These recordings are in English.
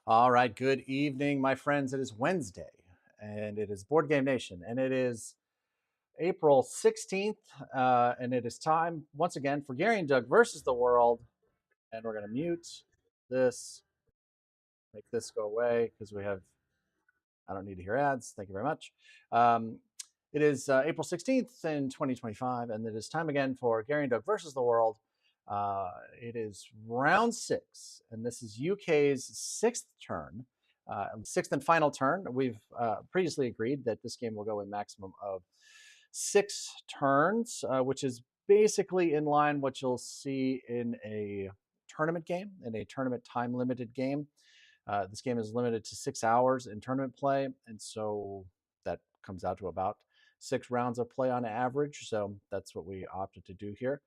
All right, good evening, my friends. It is Wednesday, and it is Board Game Nation, and it is April 16th, and it is time once again for Gary and Doug versus the world. And we're going to mute this, make this go away because I don't need to hear ads. Thank you very much. It is April 16th in 2025, and it is time again for Gary and Doug versus the world. It is round 6, and this is UK's sixth turn, sixth and final turn. We've previously agreed that this game will go a maximum of 6 turns, which is basically in line what you'll see in a tournament game, in a tournament time limited game. This game is limited to 6 hours in tournament play, and so that comes out to about 6 rounds of play on average. So that's what we opted to do here.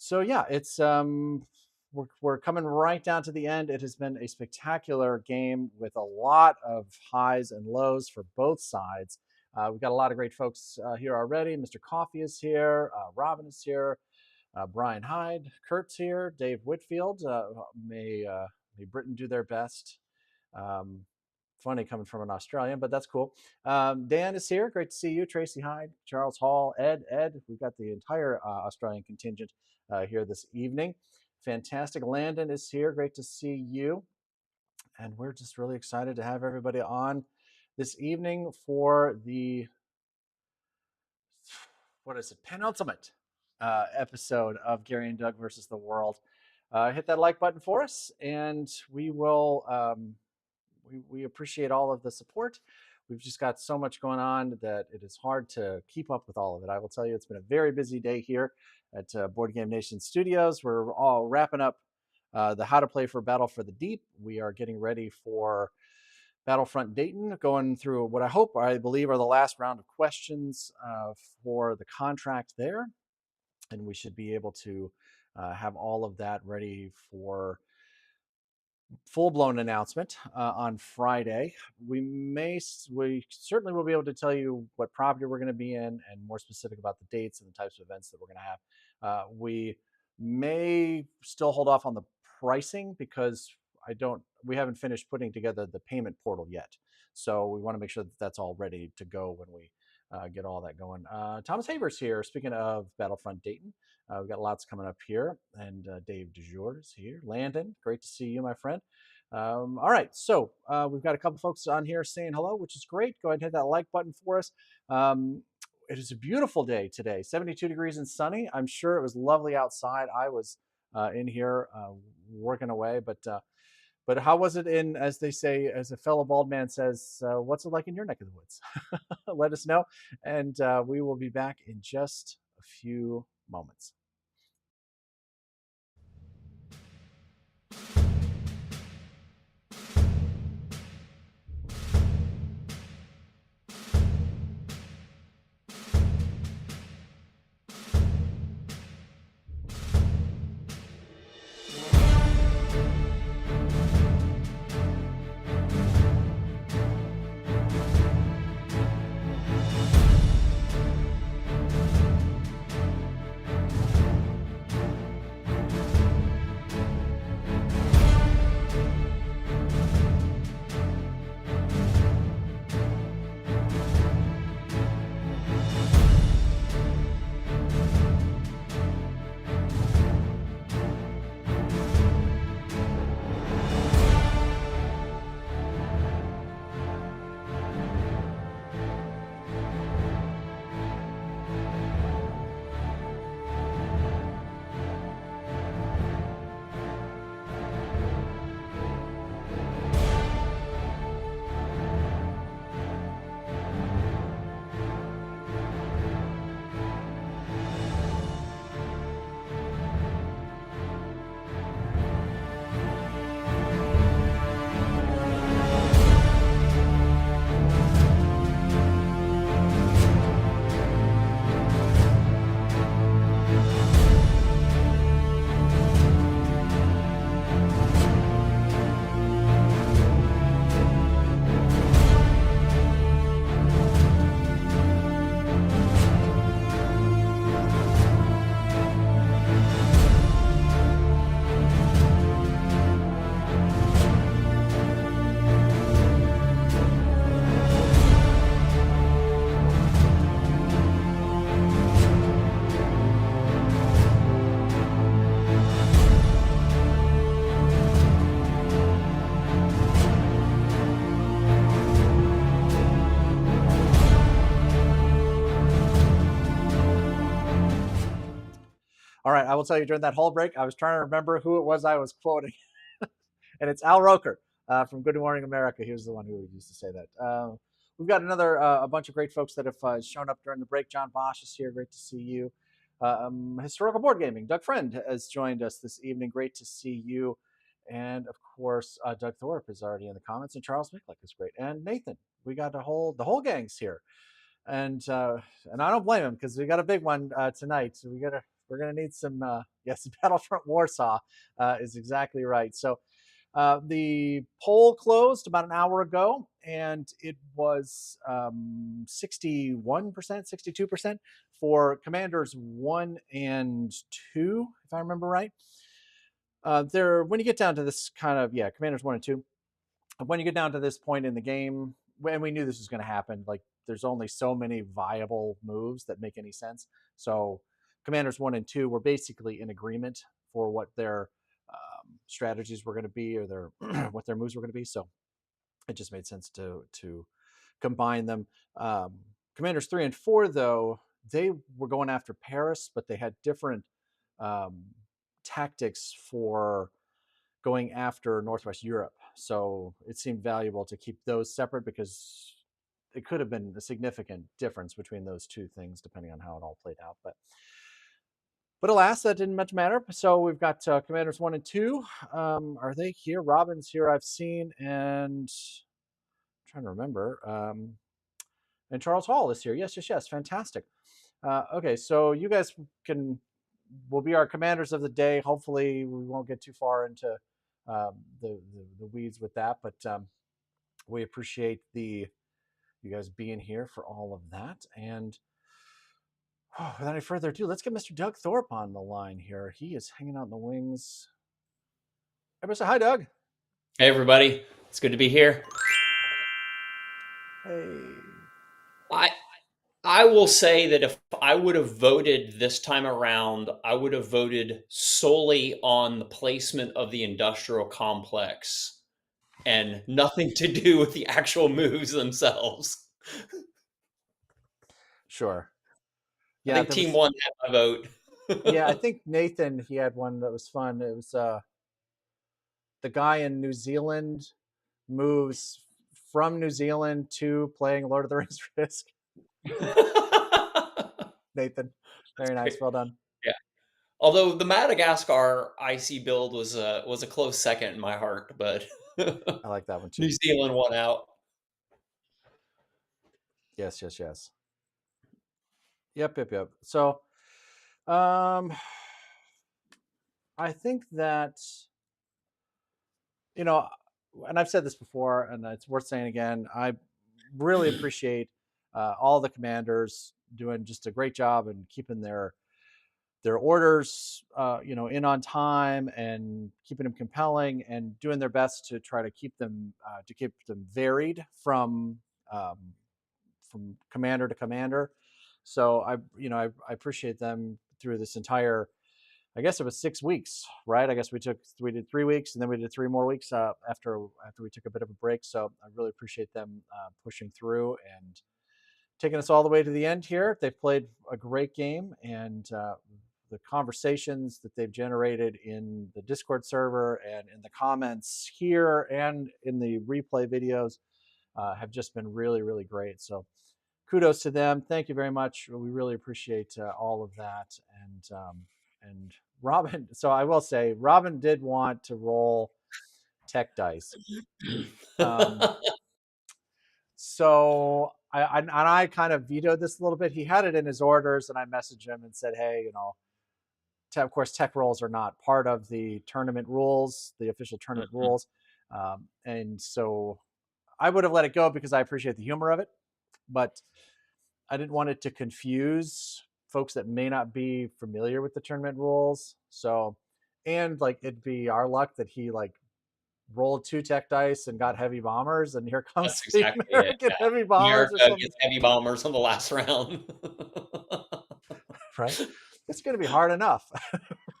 So yeah, it's we're coming right down to the end. It has been a spectacular game with a lot of highs and lows for both sides. We've got a lot of great folks here already. Mr. Coffee is here. Robin is here. Brian Hyde. Kurt's here. Dave Whitfield. May Britain do their best. Funny coming from an Australian, but that's cool. Dan is here. Great to see you. Tracy Hyde, Charles Hall, Ed. We've got the entire Australian contingent here this evening. Fantastic. Landon is here. Great to see you. And we're just really excited to have everybody on this evening for the, penultimate episode of Gary and Doug versus the world. Hit that like button for us, and we will... we appreciate all of the support. We've just got so much going on that it is hard to keep up with all of it. I will tell you, it's been a very busy day here at Board Game Nation Studios. We're all wrapping up the How to Play for Battle for the Deep. We are getting ready for Battlefront Dayton, going through what I believe are the last round of questions for the contract there. And we should be able to have all of that ready for full-blown announcement on Friday. We certainly will be able to tell you what property we're going to be in and more specific about the dates and the types of events that we're going to have. We may still hold off on the pricing because we haven't finished putting together the payment portal yet. So we want to make sure that that's all ready to go when we get all that going. Thomas Haver's here. Speaking of Battlefront Dayton, we've got lots coming up here, and Dave DeJour is here. Landon, great to see you, my friend. All right, so we've got a couple folks on here saying hello, which is great. Go ahead and hit that like button for us. It is a beautiful day today, 72 degrees and sunny. I'm sure it was lovely outside. I was in here working away, but how was it in, as they say, as a fellow bald man says, what's it like in your neck of the woods? Let us know, and we will be back in just a few moments. All right, I will tell you during that whole break, I was trying to remember who it was I was quoting, and it's Al Roker from Good Morning America. He was the one who used to say that. We've got a bunch of great folks that have shown up during the break. Jon Bosch is here. Great to see you. Historical Board Gaming. Doug Friend has joined us this evening. Great to see you. And of course, Doug Thorpe is already in the comments, and Charles Micklick is great. And Nathan, we got the whole gang's here. And I don't blame him because we got a big one tonight. So we're gonna need some yes, Battlefront Warsaw is exactly right. So the poll closed about an hour ago, and it was 61%, 62% for Commanders 1 and 2, if I remember right. When you get down to this kind of Commanders 1 and 2, when you get down to this point in the game, and we knew this was going to happen, like there's only so many viable moves that make any sense. So Commanders 1 and 2 were basically in agreement for what their strategies were going to be, or their what their moves were going to be. So it just made sense to combine them. Commanders 3 and 4, though, they were going after Paris, but they had different tactics for going after Northwest Europe. So it seemed valuable to keep those separate because it could have been a significant difference between those two things, depending on how it all played out. But alas, that didn't much matter. So we've got Commanders 1 and 2. Are they here? Robin's here, I've seen, and I'm trying to remember. And Charles Hall is here. Yes. Fantastic. Okay, so you guys will be our commanders of the day. Hopefully, we won't get too far into the weeds with that, but we appreciate you guys being here for all of that. And without any further ado, let's get Mr. Doug Thorpe on the line here. He is hanging out in the wings. Everybody say hi, Doug. Hey, everybody. It's good to be here. Hey. I will say that if I would have voted this time around, I would have voted solely on the placement of the industrial complex and nothing to do with the actual moves themselves. Sure. Yeah, I think Team 1 had my vote. Yeah, I think Nathan, he had one that was fun. It was the guy in New Zealand moves from New Zealand to playing Lord of the Rings Risk. Nathan, very nice, well done. Yeah, although the Madagascar IC build was a close second in my heart, but I like that one too. New Zealand won out. Yes. Yep. So, I think that, and I've said this before, and it's worth saying again, I really appreciate all the commanders doing just a great job and keeping their orders, in on time and keeping them compelling and doing their best to try to keep them varied from commander to commander. So I appreciate them through this entire. I guess it was 6 weeks, right? I guess we did 3 weeks, and then we did 3 more weeks after we took a bit of a break. So I really appreciate them pushing through and taking us all the way to the end here. They've played a great game, and the conversations that they've generated in the Discord server and in the comments here and in the replay videos have just been really, really great. So kudos to them. Thank you very much. We really appreciate all of that. And Robin, so I will say, Robin did want to roll tech dice. So I kind of vetoed this a little bit. He had it in his orders, and I messaged him and said, hey, of course, tech rolls are not part of the tournament rules, the official tournament rules. And so I would have let it go because I appreciate the humor of it, but I didn't want it to confuse folks that may not be familiar with the tournament rules. So, and it'd be our luck that he rolled 2 tech dice and got heavy bombers, and here comes That's exactly the American heavy bombers. America gets heavy bombers on the last round. Right? It's going to be hard enough.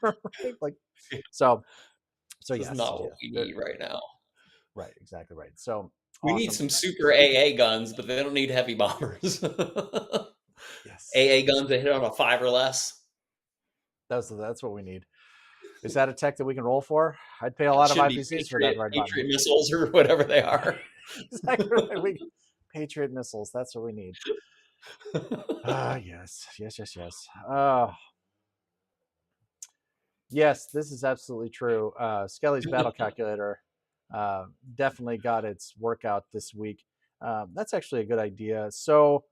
Right? So this is not what we need right now. Right, exactly right. So we need some super AA guns, but they don't need heavy bombers. Yes. AA guns that hit on a 5 or less. That's what we need. Is that a tech that we can roll for? I'd pay a It lot of should be IPCs for that right button. Patriot missiles or whatever they are. Exactly right. Patriot missiles. That's what we need. Yes. Yes, this is absolutely true. Skelly's battle calculator definitely got its workout this week. That's actually a good idea. So,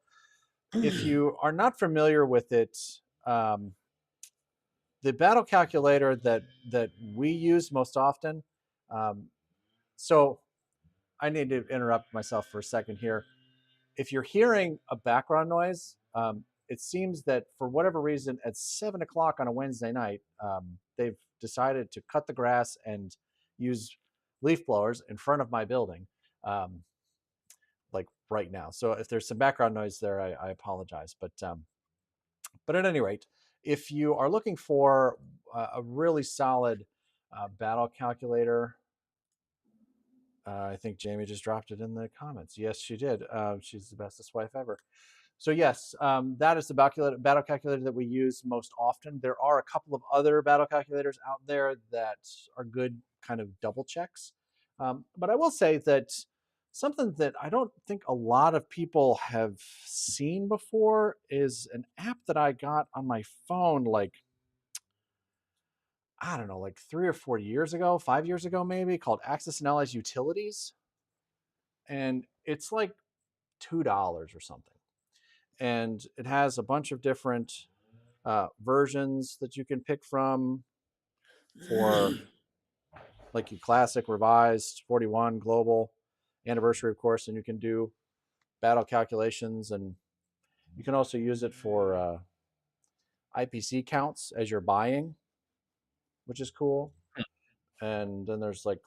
if you are not familiar with it, um, the battle calculator that we use most often. Um, so, I need to interrupt myself for a second here. If you're hearing a background noise, it seems that for whatever reason, at 7 o'clock on a Wednesday night, they've decided to cut the grass and use leaf blowers in front of my building, um, like right now. So if there's some background noise there, I apologize. But at any rate, if you are looking for a really solid battle calculator, I think Jamie just dropped it in the comments. Yes, she did. She's the bestest wife ever. So yes, that is the battle calculator that we use most often. There are a couple of other battle calculators out there that are good kind of double checks. But I will say that something that I don't think a lot of people have seen before is an app that I got on my phone like, I don't know, like 3 or 4 years ago, 5 years ago maybe, called Access and Allies Utilities. And it's like $2 or something. And it has a bunch of different versions that you can pick from for like your classic, revised, 41, global, anniversary, of course. And you can do battle calculations, and you can also use it for IPC counts as you're buying, which is cool. And then there's like,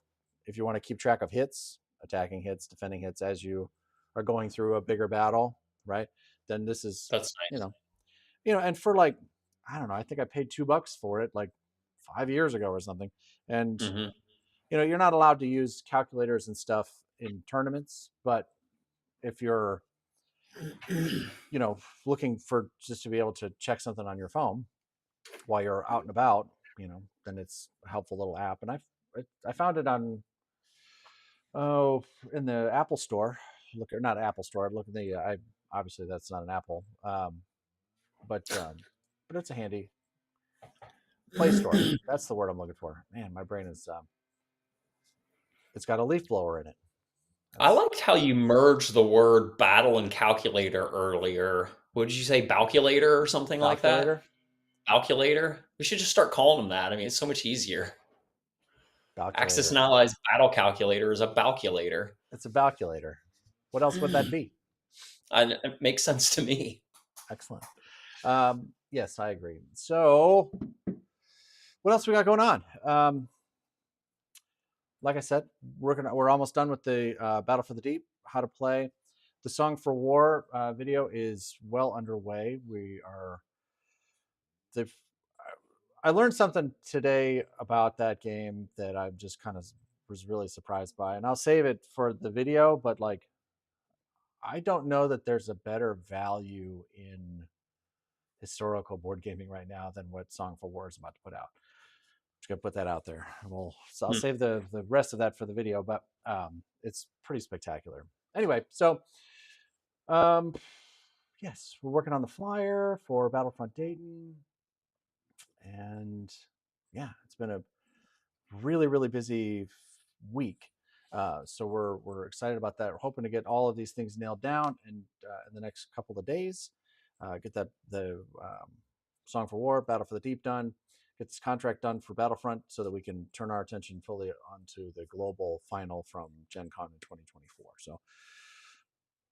if you want to keep track of hits, attacking hits, defending hits as you are going through a bigger battle, right? Then this is, That's you nice. know, and for like, I don't know, I think I paid $2 for it like 5 years ago or something. And, Mm-hmm. you're not allowed to use calculators and stuff in tournaments, but if you're, looking for just to be able to check something on your phone while you're out and about, then it's a helpful little app. And I found it on, oh, in the Apple store. Look, or not Apple store. Look at the, I obviously that's not an Apple, but it's a handy Play Store. That's the word I'm looking for. Man, my brain is, it's got a leaf blower in it. I That's liked how you merged the word battle and calculator earlier. What did you say, balculator or something like that? calculator, Calculator? We should just start calling them that. I mean, it's so much easier. Axis calculator. and Allies battle calculator is a balculator. It's a calculator. What else would that be? And it makes sense to me. Excellent. Yes, I agree. So, what else we got going on? Like I said, we're almost done with the Battle for the Deep. How to play the Song for War video is well underway. They've I learned something today about that game that I just kind of was really surprised by, and I'll save it for the video. But like, I don't know that there's a better value in historical board gaming right now than what Song for War is about to put out. Just gonna put that out there. So I'll Hmm. save the rest of that for the video, but it's pretty spectacular. Anyway, so um, yes, we're working on the flyer for Battlefront Dayton, and yeah, it's been a really busy week. So we're excited about that. We're hoping to get all of these things nailed down in the next couple of days. Get the Song for War, Battle for the Deep done. Get this contract done for Battlefront so that we can turn our attention fully onto the global final from Gen Con in 2024. So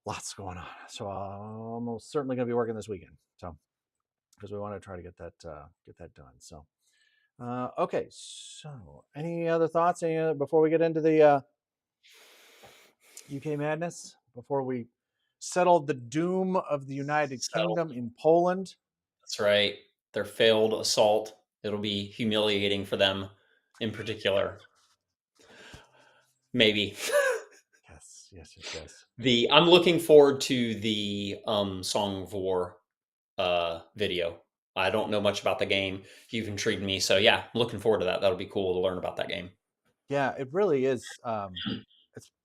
lots going on. So I'm almost certainly going to be working this weekend. So because we want to try to get that done. So okay, so any other thoughts? Before we get into the UK madness? Before we settle the doom of the United Settled. Kingdom in Poland? That's right. Their failed assault. It'll be humiliating for them in particular. Maybe. Yes. I'm looking forward to the Song of War video. I don't know much about the game. You've intrigued me, so yeah, I'm looking forward to that. That'll be cool to learn about that game. Yeah, it really is.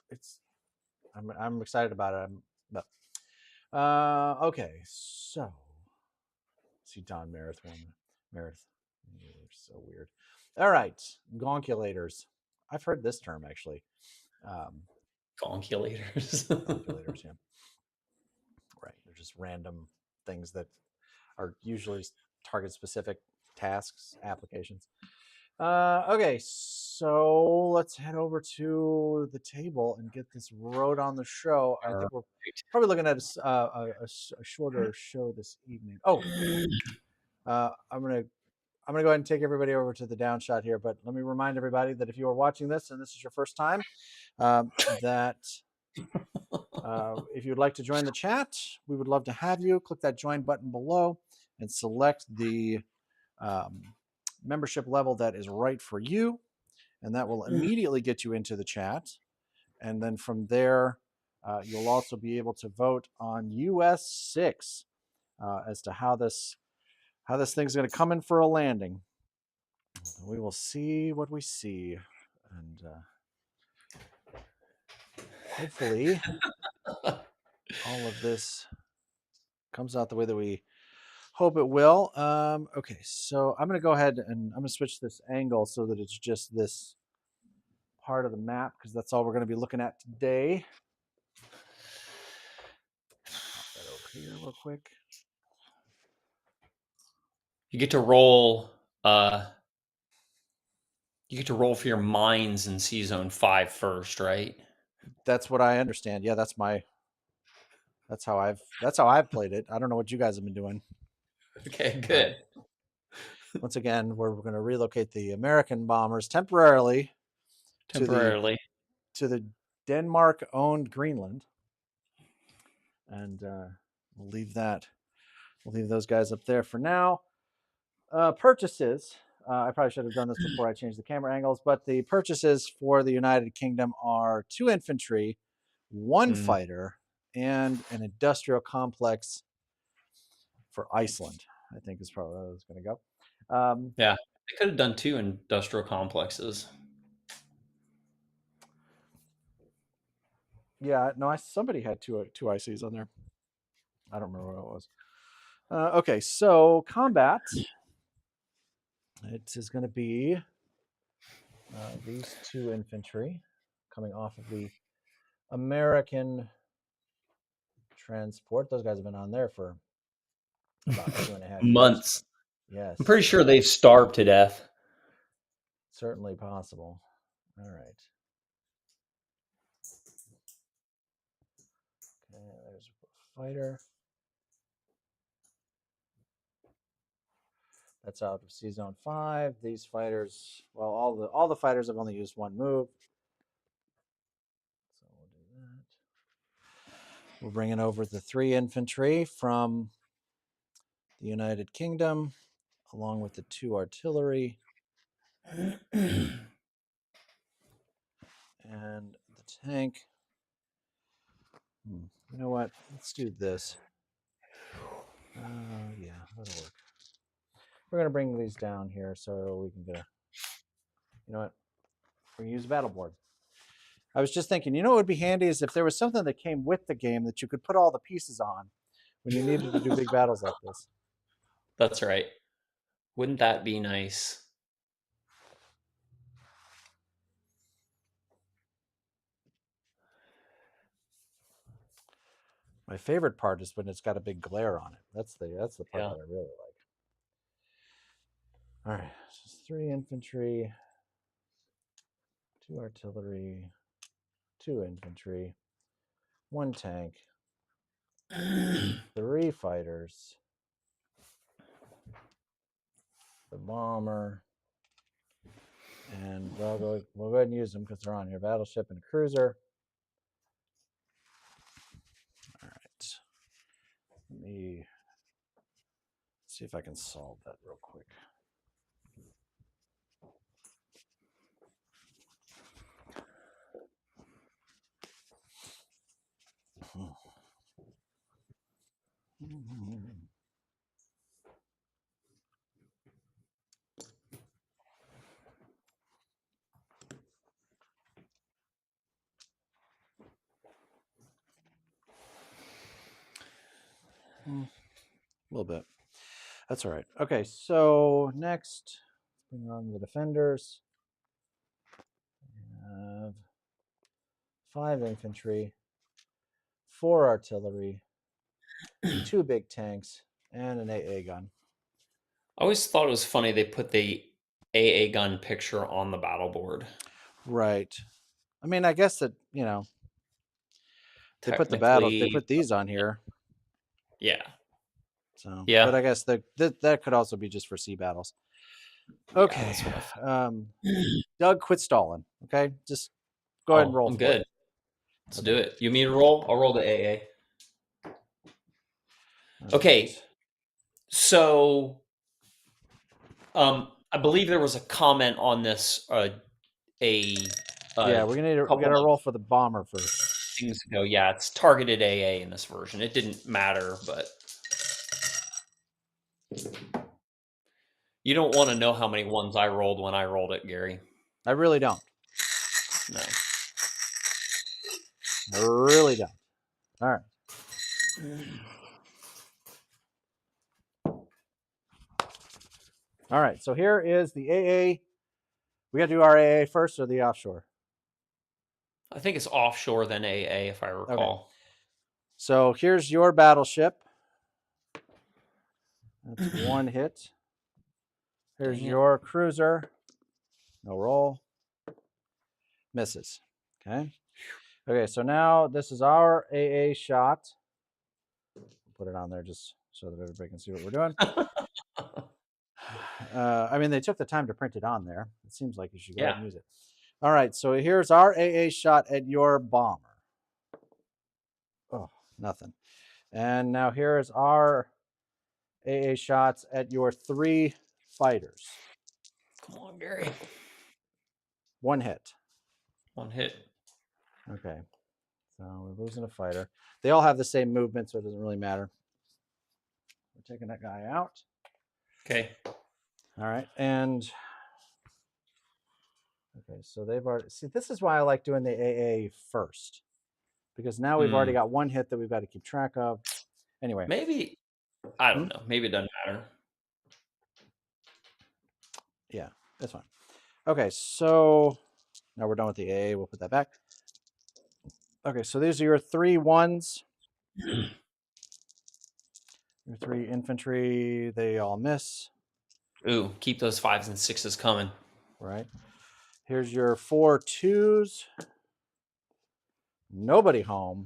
It's I'm excited about it. But okay, so see Don Meredith one. Meredith, you're so weird. All right, gonkulators. I've heard this term actually. Um, Conculators. gonkulators, yeah, right. They're just random things that are usually target specific tasks, applications. Okay, so let's head over to the table and get this road on the show. I All think we're probably looking at a shorter show this evening. Oh, right. I'm gonna go ahead and take everybody over to the down shot here. But let me remind everybody that if you are watching this and this is your first time, that if you'd like to join the chat, we would love to have you. Click that join button below and select the um, membership level that is right for you, and that will immediately get you into the chat. And then from there, you'll also be able to vote on US6 as to how this thing's going to come in for a landing. We will see what we see, and hopefully, all of this comes out the way that we hope it will. Okay, so I'm going to go ahead and I'm going to switch this angle so that it's just this part of the map because that's all we're going to be looking at today. Pop that over here real quick. You get to roll. You get to roll for your mines in C Zone 5 first, right? That's what I understand. Yeah, that's how I've played it. I don't know what you guys have been doing, Okay, but good. once again, we're going to relocate the American bombers temporarily to the Temporarily. Denmark-owned Greenland, and we'll leave those guys up there for now. Purchases. I probably should have done this before I changed the camera angles, but the purchases for the United Kingdom are 2 infantry, 1 fighter, and an industrial complex for Iceland. I think is probably where I was going to go. Yeah, they could have done 2 industrial complexes. Yeah, no, somebody had two ICs on there. I don't remember what it was. Okay, so combat. It is going to be these 2 infantry coming off of the American transport. Those guys have been on there for about 2.5 years. Months. Yes, I'm pretty sure they've starved to death. certainly possible. All right. Okay, there's a fighter. That's out of C Zone 5. These fighters, well, all the fighters have only used 1 move. So we'll do that. We're bringing over the 3 infantry from the United Kingdom, along with the 2 artillery and the tank. You know what? Let's do this. Yeah, that'll work. We're going to bring these down here so we can get a... You know what? We're going to use a battle board. I was just thinking, you know what would be handy is if there was something that came with the game that you could put all the pieces on when you needed to do big battles like this. That's right. Wouldn't that be nice? My favorite part is when it's got a big glare on it. That's the part Yeah. that I really like. All right, so 3 infantry, 2 artillery, 2 infantry, 1 tank, 3 fighters, the bomber, and we'll go ahead and use them because they're on here. Battleship and a cruiser. All right. Let me see if I can solve that real quick. A little bit. That's all right. Okay, so next, bring on the defenders. We have 5 infantry, 4 artillery, 2 big tanks, and an AA gun. I always thought it was funny they put the AA gun picture on the battle board. Right. I mean, I guess that, they put they put these on here. Yeah. So, Yeah. but I guess that could also be just for sea battles. Yeah, Okay. that's what I thought. Doug, quit stalling. Okay, just go ahead and roll I'm for good. it. Let's do it. You mean to roll? I'll roll the AA. All Okay. right. So, I believe there was a comment on this Yeah, we couple gotta of roll for the bomber first. things ago. Yeah, it's targeted AA in this version. It didn't matter, but you don't want to know how many ones I rolled when I rolled it, Gary. I really don't. No. I really don't. All right. All right. So here is the AA. We got to do our AA first or the offshore? I think it's offshore than AA, if I recall. Okay. So here's your battleship. That's 1 hit. Here's your cruiser. No roll. Misses. Okay. Okay. So now this is our AA shot. Put it on there just so that everybody can see what we're doing. I mean, they took the time to print it on there. It seems like you should go ahead and use it. All right, so here's our AA shot at your bomber. Oh, nothing. And now here is our AA shots at your 3 fighters. Come on, Gary. 1 hit. 1 hit. Okay, so we're losing a fighter. They all have the same movement, so it doesn't really matter. We're taking that guy out. Okay. All right, and okay, so they've already see. This is why I like doing the AA first, because now we've already got 1 hit that we've got to keep track of. Anyway, maybe I don't know. Maybe it doesn't matter. Yeah, that's fine. Okay, so now we're done with the AA. We'll put that back. Okay, so these are your 3 ones. Your 3 infantry, they all miss. Ooh, keep those 5s and 6s coming. Right. Here's your 4 2s. Nobody home.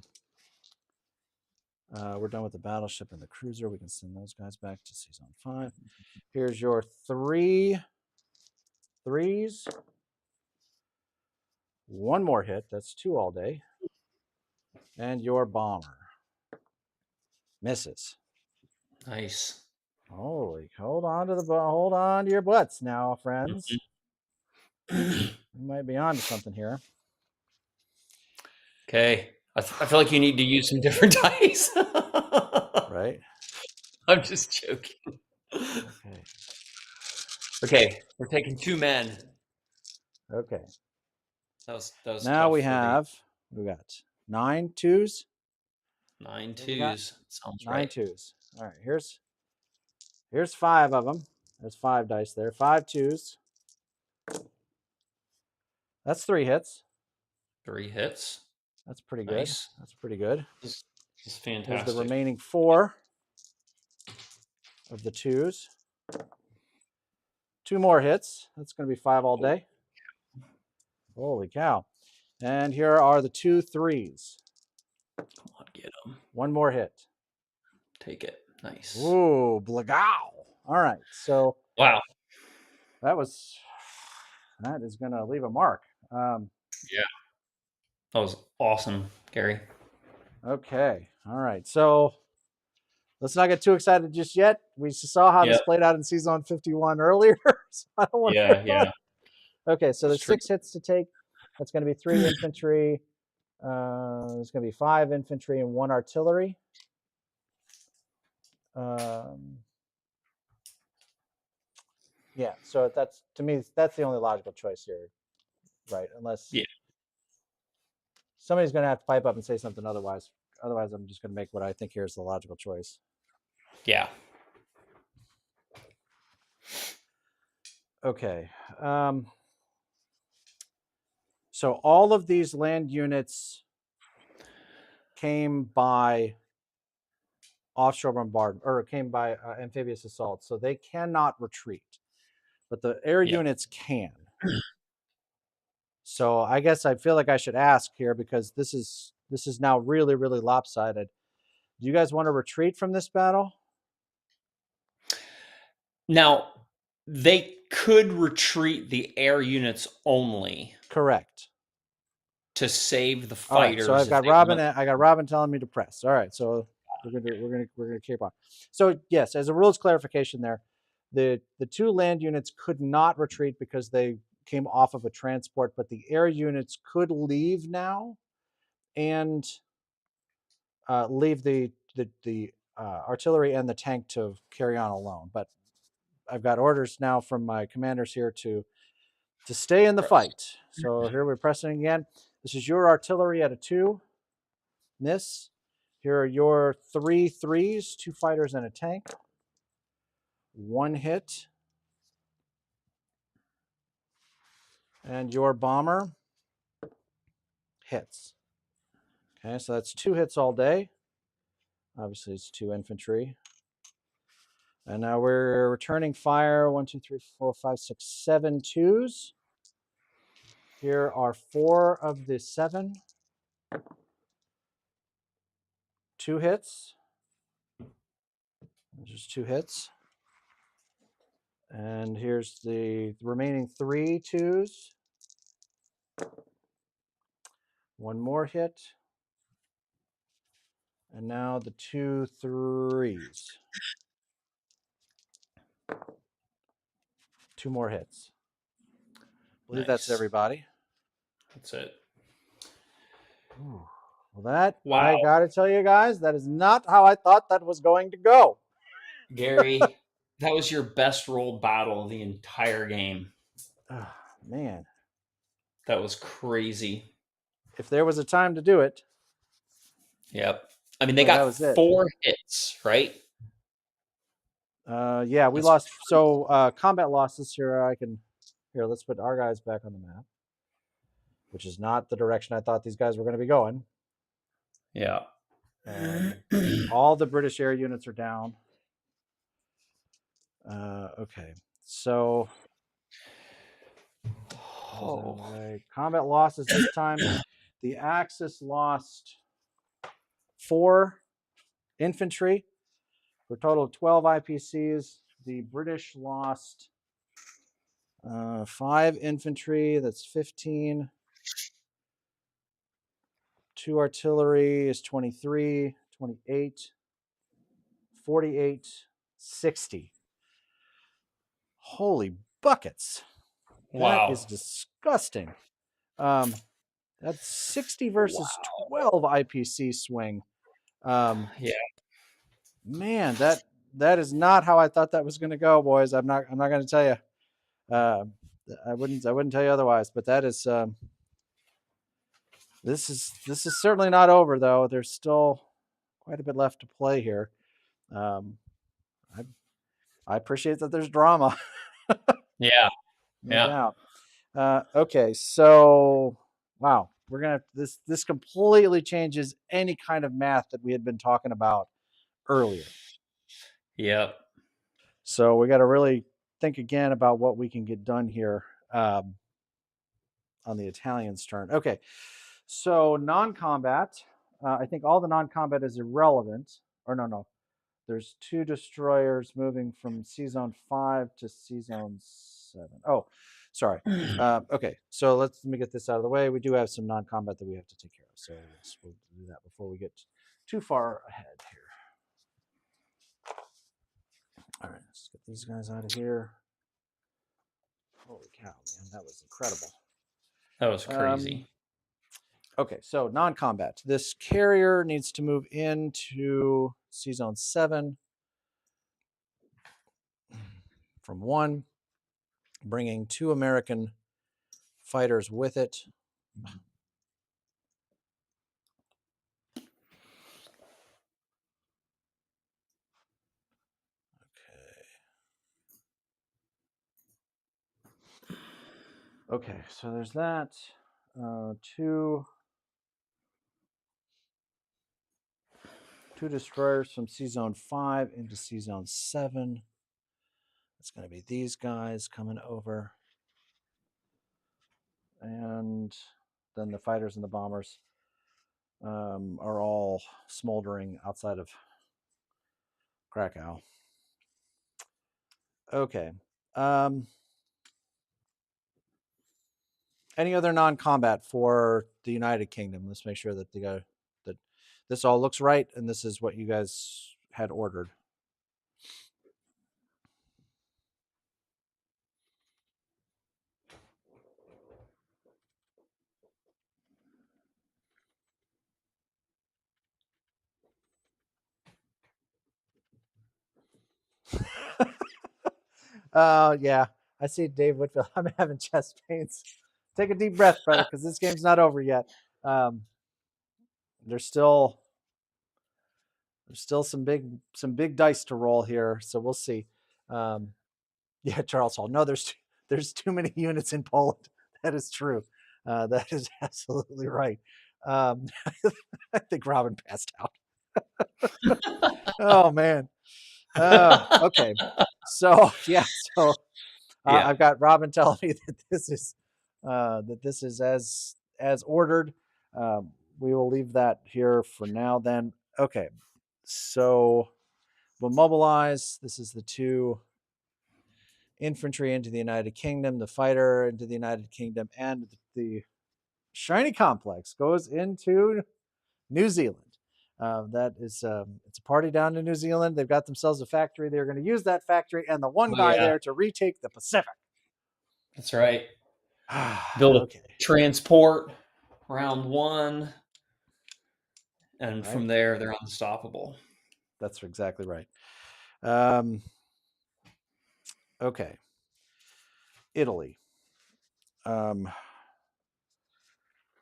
We're done with the battleship and the cruiser. We can send those guys back to Season 5. Here's your 3 3s. 1 more hit. That's 2 all day. And your bomber misses. Nice. Holy, hold on to your butts now, friends. We might be on to something here. Okay. I feel like you need to use some different dice. Right? I'm just joking. Okay. Okay, we're taking 2 men. Okay. That was now tough. we got 9 2s. 9 2s. Sounds 9 right. 2s. All right, here's 5 of them. There's 5 dice there. 5 2s. That's 3 hits. 3 hits. That's pretty Nice. good. That's pretty good. This is fantastic. Here's the remaining 4 of the 2s. 2 more hits. That's going to be 5 all day. Holy cow. And here are the 2 3s. Come on, get them. 1 more hit. Take it. Nice. Ooh, blagow. All right. So wow. That is going to leave a mark. Yeah. That was awesome, Gary. Okay. All right. So let's not get too excited just yet. We saw how this played out in Season 51 earlier. So I don't want yeah. Okay. So there's 6 hits to take. That's going to be 3 infantry. There's going to be 5 infantry and 1 artillery. Yeah. So that's, to me, that's the only logical choice here. Right. Unless somebody's going to have to pipe up and say something otherwise. Otherwise, I'm just going to make what I think here is the logical choice. Yeah. Okay. So all of these land units came by offshore bombardment, or came by amphibious assault, so they cannot retreat, but the air Yep. units can. So I guess I feel like I should ask here, because this is now really, really lopsided. Do you guys want to retreat from this battle? Now, they could retreat the air units only Correct. to save the All right. So fighters I've if got they Robin. want. I got Robin telling me to press. All right. So we're gonna keep on. So yes, as a rules clarification, there, the two land units could not retreat because they came off of a transport, but the air units could leave now and leave the artillery and the tank to carry on alone. But I've got orders now from my commanders here to stay in the Press. fight. So here we're pressing again. This is your artillery at a 2. Miss. Here are your 3 3s, 2 fighters and a tank. 1 hit. And your bomber hits. Okay, so that's 2 hits all day. Obviously, it's 2 infantry. And now we're returning fire. 1, 2, 3, 4, 5, 6, 7 twos. Here are 4 of the 7. 2 hits. Just 2 hits. And here's the remaining 3 twos. 1 more hit. And now the 2 3s. 2 more hits. I believe that's Nice. everybody. That's it. Ooh. Well, that, Wow, I got to tell you guys, that is not how I thought that was going to go. Gary, that was your best rolled battle of the entire game. Oh, man. That was crazy. If there was a time to do it, Yep. I mean, they boy, that got was it. 4 hits, right? Yeah, we That's lost. So combat losses here. Here, let's put our guys back on the map, which is not the direction I thought these guys were going to be going. yeah. All the British air units are down. Okay, so combat losses this time. The Axis lost 4 infantry for a total of 12 IPCs. The British lost 5 infantry. That's 15. 2 artillery is 23, 28, 48, 60. Holy buckets. That Wow. is disgusting. That's 60 versus Wow. 12 IPC swing. Yeah. Man, that is not how I thought that was going to go, boys. I'm not going to tell you. I wouldn't tell you otherwise. But that is this is certainly not over, though. There's still quite a bit left to play here. Um, I appreciate that there's drama, Yeah. no Yeah. doubt. Okay, so wow, we're gonna this completely changes any kind of math that we had been talking about earlier. Yep. So we got to really think again about what we can get done here on the Italians' turn. Okay, so non-combat. I think all the non-combat is irrelevant. Or no. There's 2 destroyers moving from C Zone 5 to C Zone 7. Oh, sorry. Okay, so let me get this out of the way. We do have some non-combat that we have to take care of. So yes, we'll do that before we get too far ahead here. All right, let's get these guys out of here. Holy cow, man, that was incredible. That was crazy. Okay, so non-combat. This carrier needs to move into C Zone 7 from 1, bringing 2 American fighters with it. Okay, so there's that. Two destroyers from C Zone 5 into C Zone 7. It's going to be these guys coming over. And then the fighters and the bombers are all smoldering outside of Krakow. Okay. Any other non-combat for the United Kingdom? Let's make sure that that this all looks right, and this is what you guys had ordered. Yeah, I see Dave Whitfield. I'm having chest pains. Take a deep breath, brother, because this game's not over yet. Um, there's still some big dice to roll here, so we'll see. Um, yeah, Charles Hall. No, there's too many units in Poland. That is true. That is absolutely right. I think Robin passed out. Oh man. Okay. So yeah. So Yeah. I've got Robin telling me that this is as ordered. We will leave that here for now. Then okay. So we'll mobilize. This is the two infantry into the United Kingdom, the fighter into the United Kingdom, and the shiny complex goes into New Zealand. That is, it's a party down in New Zealand. They've got themselves a factory. They're going to use that factory and the one Oh guy yeah. there to retake the Pacific. That's right. Build a Okay, transport round one, and right. from there they're unstoppable. That's exactly right. Um, okay, Italy. Um,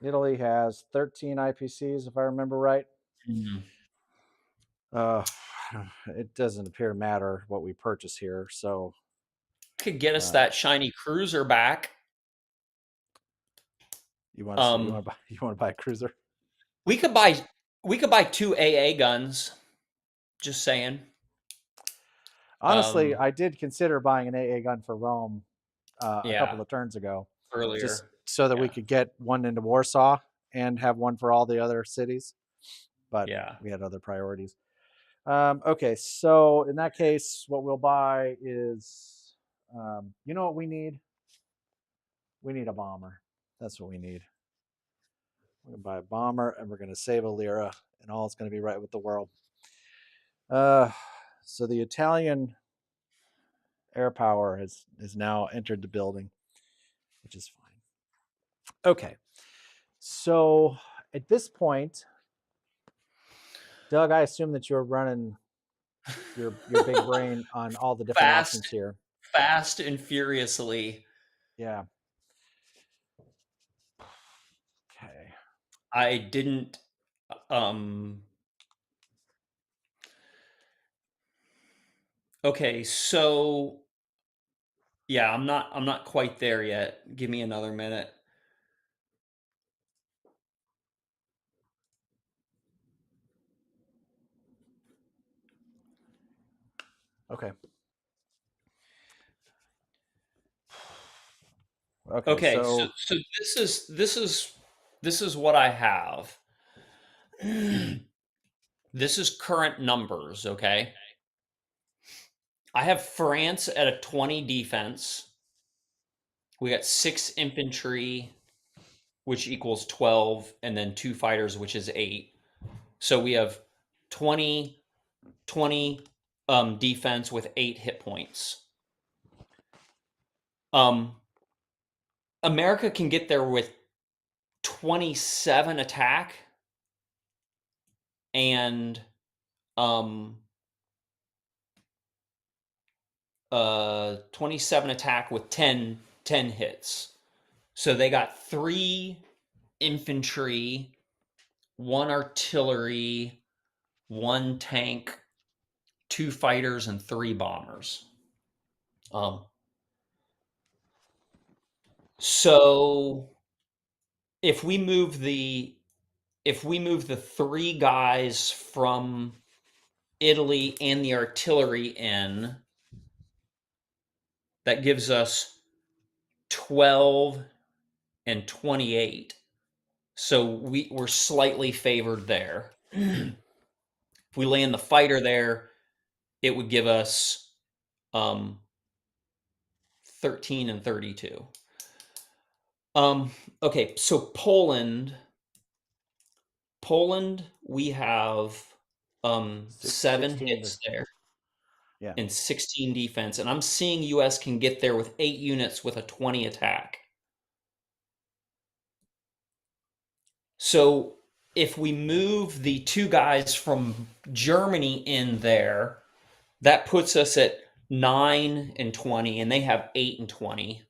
Italy has 13 IPCs, if I remember right. Mm. Uh, it doesn't appear to matter what we purchase here. So, Could get us uh, that shiny cruiser back. you want to Um, you want to buy a cruiser? we could buy two AA guns. Just saying. Honestly, I did consider buying an AA gun for Rome a Yeah, couple of turns ago, just earlier. so that we Yeah, could get one into Warsaw and have one for all the other cities. But yeah. we had other priorities. Okay, so in that case, what we'll buy is, you know what we need? We need a bomber. That's what we need. We're gonna buy a bomber, and we're gonna save a lira, and all is gonna be right with the world. Uh, so the Italian air power has now entered the building, which is fine. Okay, so at this point, Doug, I assume that you're running your big brain on all the different Fast, options here. fast and furiously. Yeah. Okay. I didn't. Um. Okay, so yeah, I'm not quite there yet. Give me another minute. Okay. Okay. Okay, so So this is what I have. This is current numbers, okay? I have France at a 20 defense. We got 6 infantry, which equals 12, and then 2 fighters, which is 8. So we have 20 20 defense with 8 hit points. Um America can get there with 27 attack and um 27 attack with 10 hits. So they got 3 infantry, 1 artillery, 1 tank, 2 fighters, and 3 bombers. Um So if we move the three guys from Italy and the artillery in, that gives us 12 and 28. So we're slightly favored there. If we land the fighter there, it would give us 13 and 32. Okay, so Poland, we have 7 16 to hits there yeah. and 16 defense, and I'm seeing US can get there with 8 units with a 20 attack. So if we move the two guys from Germany in there, that puts us at 9 and 20, and they have 8 and 20.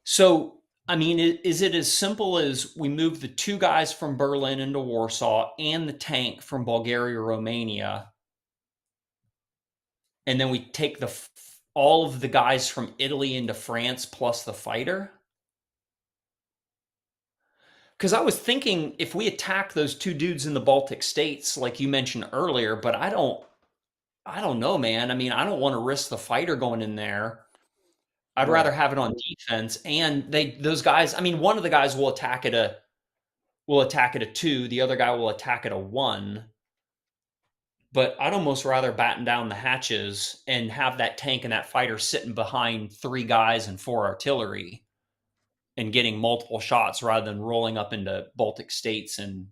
So, I mean, is it as simple as we move the two guys from Berlin into Warsaw and the tank from Bulgaria, Romania, and then we take all of the guys from Italy into France plus the fighter? Because I was thinking if we attack those two dudes in the Baltic states, like you mentioned earlier, but I don't know, man. I mean, I don't want to risk the fighter going in there. I'd rather Right. have it on defense. And those guys, I mean, one of the guys will attack at a 2, the other guy will attack at a 1. But I'd almost rather batten down the hatches and have that tank and that fighter sitting behind 3 guys and 4 artillery and getting multiple shots rather than rolling up into Baltic states and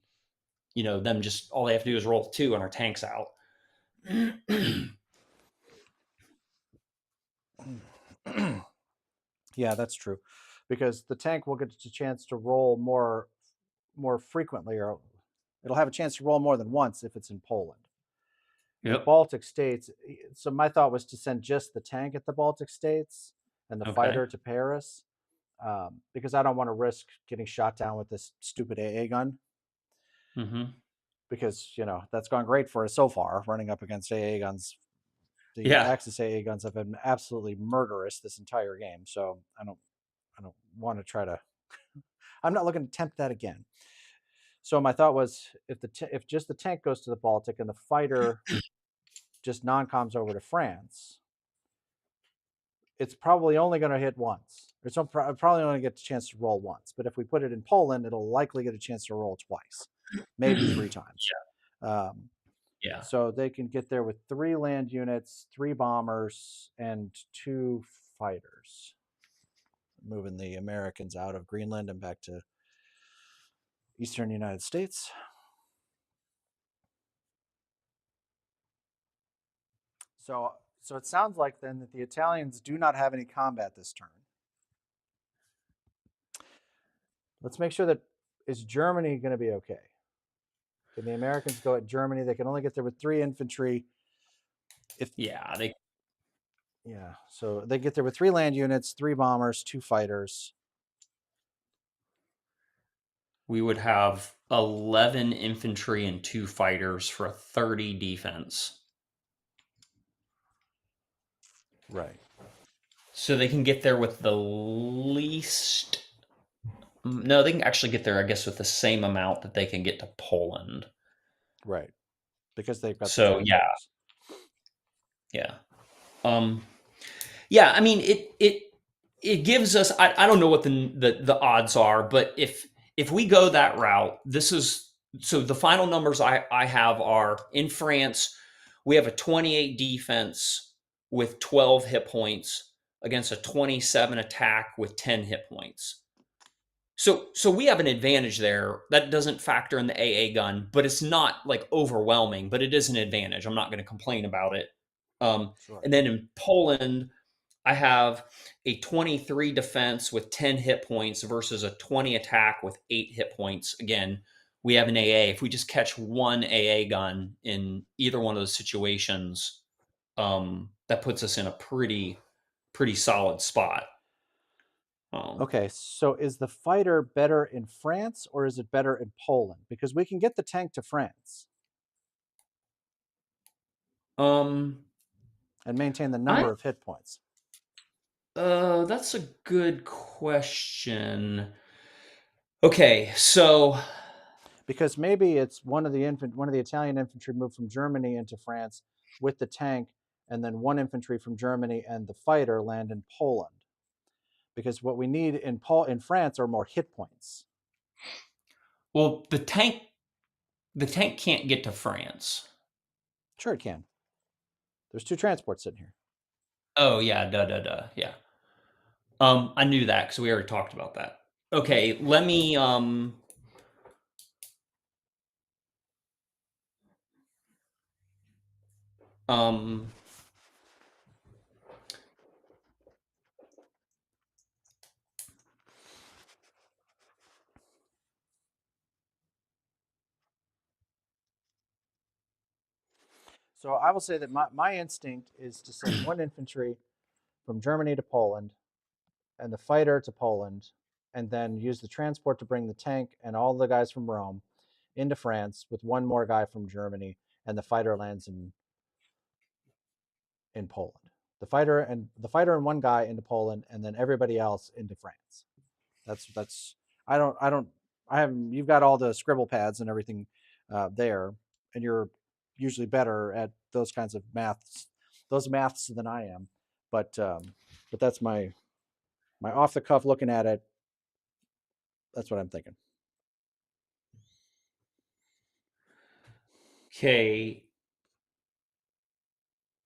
them just all they have to do is roll 2 and our tank's out. Yeah, that's true, because the tank will get a chance to roll more frequently, or it'll have a chance to roll more than once if it's in Poland. In the Yep. Baltic states, so my thought was to send just the tank at the Baltic states and the Okay. fighter to Paris, because I don't want to risk getting shot down with this stupid AA gun, Mm-hmm. because that's gone great for us so far, running up against AA guns. The Yeah. Axis AA guns have been absolutely murderous this entire game, so I don't want to try to. I'm not looking to tempt that again. So my thought was, if just the tank goes to the Baltic and the fighter just non-coms over to France, it's probably only going to hit once. It's probably only get a chance to roll once. But if we put it in Poland, it'll likely get a chance to roll twice, maybe 3 times. Um, Yeah. so they can get there with 3 land units, 3 bombers, and 2 fighters, moving the Americans out of Greenland and back to eastern United States. So it sounds like then that the Italians do not have any combat this turn. Let's make sure that, is Germany going to be okay? Can the Americans go at Germany? They can only get there with 3 infantry. If Yeah. They Yeah, so they get there with 3 land units, 3 bombers, 2 fighters. We would have 11 infantry and 2 fighters for a 30 defense. Right. So they can get there with the least. No, they can actually get there, I guess, with the same amount that they can get to Poland. Right. Because they've got the So yeah, transporters. yeah, um, yeah. I mean, it gives us. I don't know what the odds are, but if we go that route, this is so the final numbers I have are in France. We have a 28 defense with 12 hit points against a 27 attack with 10 hit points. So we have an advantage there. That doesn't factor in the AA gun, but it's not like overwhelming, but it is an advantage. I'm not going to complain about it. Sure. And then in Poland, I have a 23 defense with 10 hit points versus a 20 attack with 8 hit points. Again, we have an AA. If we just catch one AA gun in either one of those situations, that puts us in a pretty solid spot. Okay, so is the fighter better in France or is it better in Poland? Because we can get the tank to France Um, and maintain the I number of hit points. That's a good question. Okay, so Because maybe it's one of the Italian infantry moved from Germany into France with the tank, and then one infantry from Germany and the fighter land in Poland. Because what we need in France are more hit points. well, the tank can't get to France. Sure, it can. There's 2 transports sitting here. Oh yeah, yeah. I knew that because we already talked about that. Okay, let me um So I will say that my instinct is to send one infantry from Germany to Poland and the fighter to Poland, and then use the transport to bring the tank and all the guys from Rome into France with one more guy from Germany, and the fighter lands in Poland. The fighter and one guy into Poland, and then everybody else into France. That's I don't I have You've got all the scribble pads and everything there, and you're usually better at those maths than I am. But that's my off the cuff looking at it. That's what I'm thinking. okay.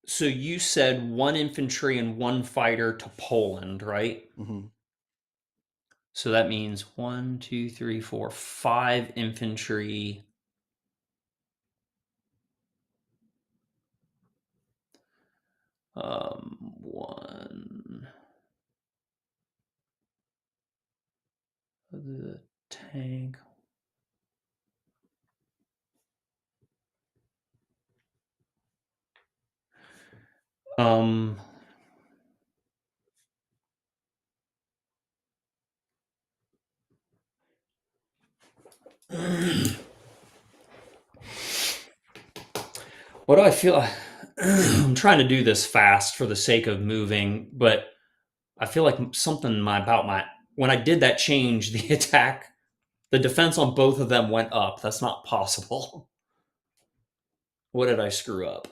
So you said one infantry and one fighter to Poland, right? Mm-hmm. So that means 1, 2, 3, 4, 5 infantry. One the tank. Um, what do I feel? I'm trying to do this fast for the sake of moving, but I feel like something about my when I did that change, the defense on both of them went up. That's not possible. What did I screw up?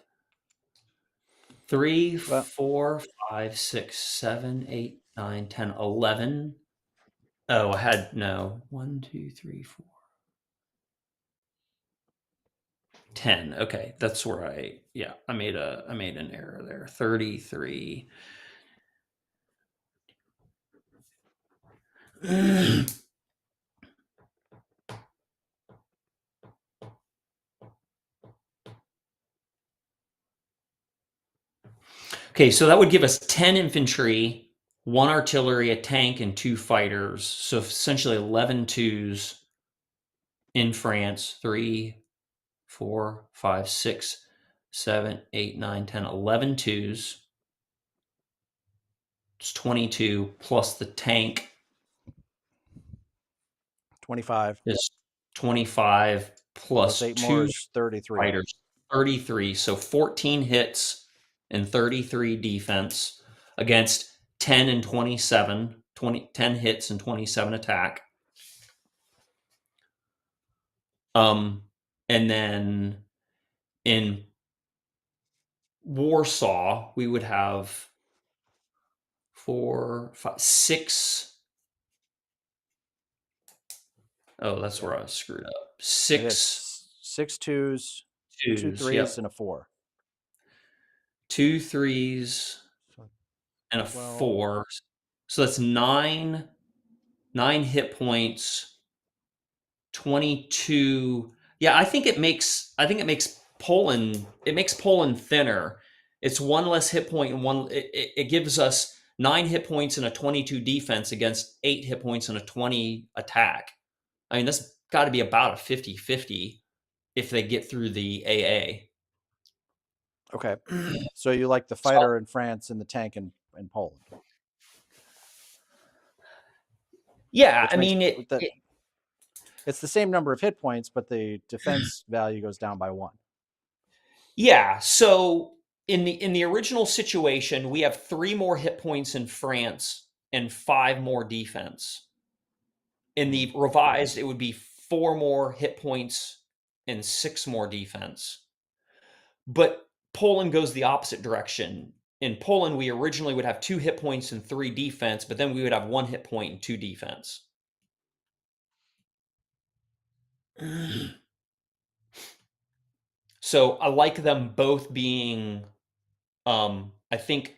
3, Well, 4, 5, 6, 7, 8, 9, 10, 11. Oh, I had no 1, 2, 3, 4, 10. Okay, that's where I made an error there. 33. Okay, so that would give us 10 infantry, 1 artillery, a tank, and 2 fighters. So essentially 11 twos in France. 3, 4, 5, 6, 7, 8, 9, 10, 11 twos. It's 22 plus the tank 25 is 25 plus plus 8 more 2 is 33. fighters, 33. So 14 hits and 33 defense against 10 and 27, 10 hits and 27 attack. And then in Warsaw, we would have 4, 5, 6. Oh, that's Yeah, where I screwed up. it is 6 six twos, two twos. threes, Yep. and a 4. 2 threes So and a 12. 4. So that's 9 hit points, 22. Yeah, I think it makes Poland thinner. It's 1 less hit point and it gives us 9 hit points and a 22 defense against 8 hit points and a 20 attack. I mean, that's got to be about a 50-50 if they get through the AA. Okay. So you like the So fighter in France and the tank in Poland, yeah, which I makes mean that it's the same number of hit points, but the defense value goes down by 1. yeah, so in the original situation, we have 3 more hit points in France and 5 more defense. In Mm. the revised, it would be 4 more hit points and 6 more defense. But Poland goes the opposite direction. In Poland, we originally would have 2 hit points and 3 defense, but then we would have 1 hit point and 2 defense. So I like them both being. I think